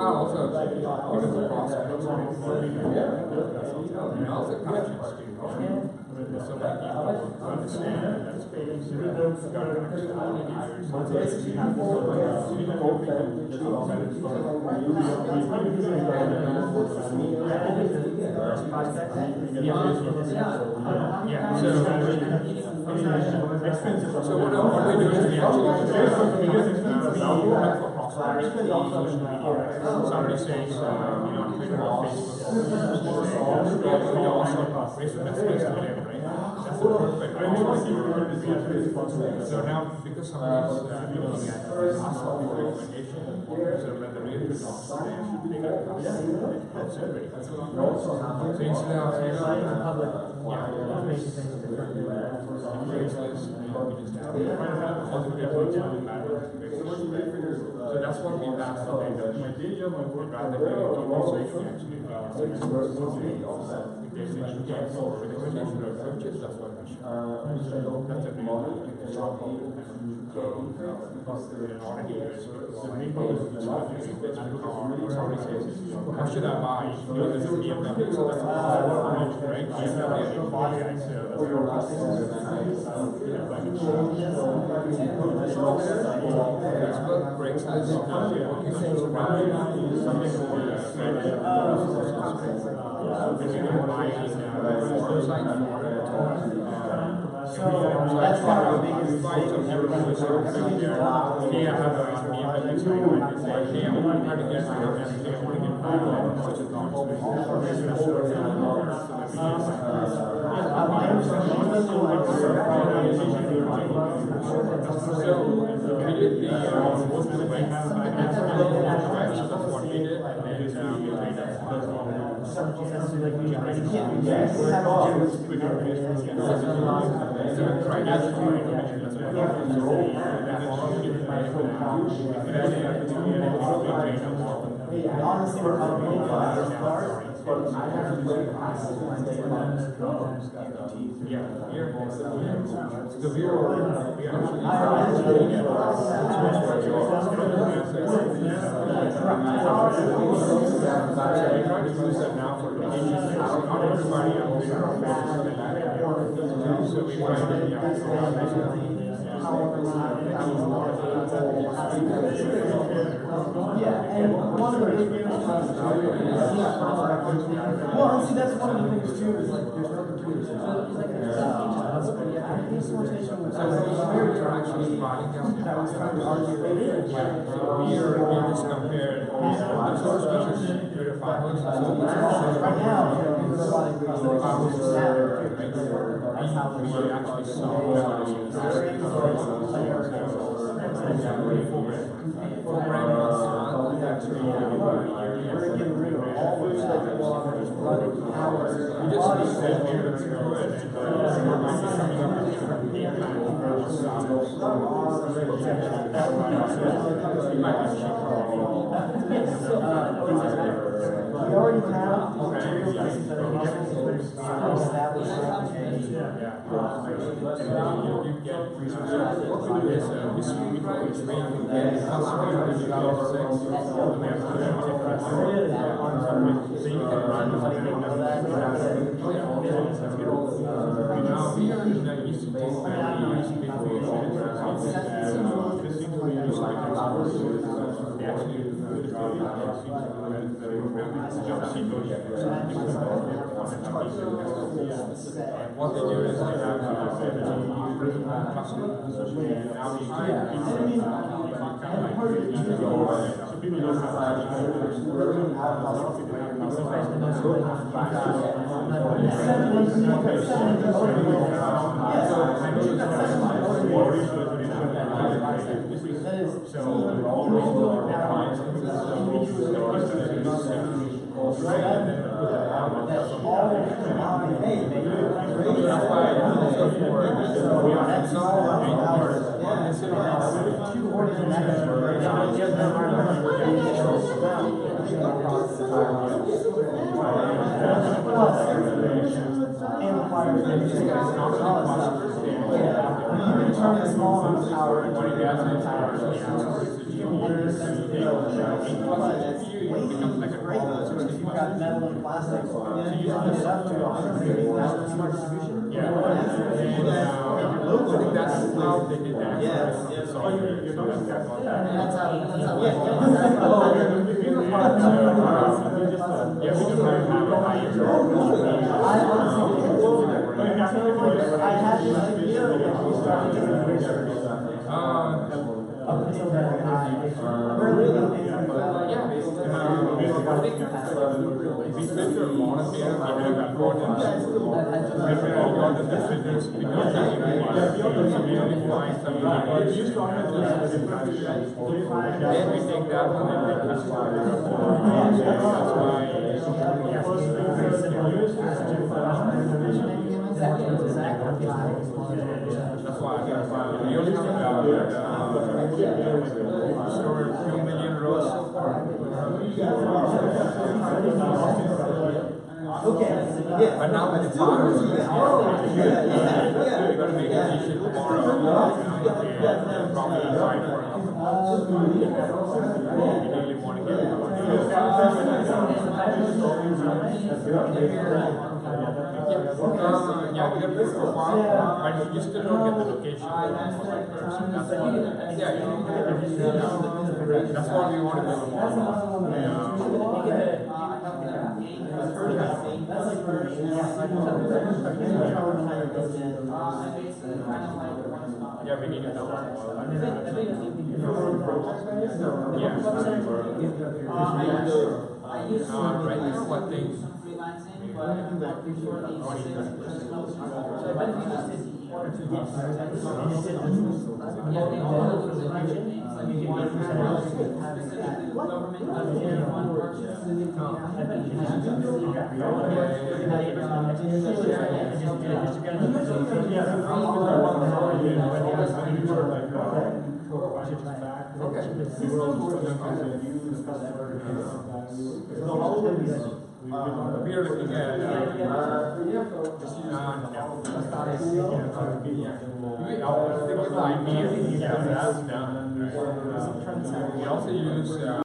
also, what is the process? And also conscience too. So many people understand that that's so what we do is we somebody says, Twitter or Facebook, we also raise the expense to them, right? That's the perfect. So now, because somebody is looking at us for recommendation, so when the rate is off, they got that's it. So instead of public, so that's what we pass the data. My day job, I would rather do it actually. If there's any gaps or recommendation or approaches, that's what we should. That's a real somebody says, what should I buy? You know, there's a BMW, so that's right? BMW, body, I say, that's Facebook, Craigslist, something So that's kind of the biggest thing. Honestly, we're probably and one of the big things for us well, and see, that's one of the things too, is like, there's no computers. So it's like this conversation was very actually that was trying to argue that we just compared the source features right now, there's a lot of that's how we actually solve we're getting rid of all the stuff that was running hours. We already have material pieces that are established what they do is they have You've got metal and plastic. So you use it up to 150,000 smart distribution. Yeah. And that's how they did that. Yes. So you're talking about that. That's how. Yeah, we just have a higher. I had this idea that we started doing research. Until then, I really don't think we spent a lot of time. We have gotten the filters because we only find some then we take that one and then we start that's why we only have stored a few million rows so far. Okay. Yeah. But now with the farmers, we're going to make a t-shirt tomorrow and probably buy for we really want to get it. Yeah, we got proof of farm, but you still don't get the location. That's what, yeah, that's what we want to do. Yeah, we need to know. Yeah. Right now, what things? We are looking at the idea. Yeah, that's done. We also use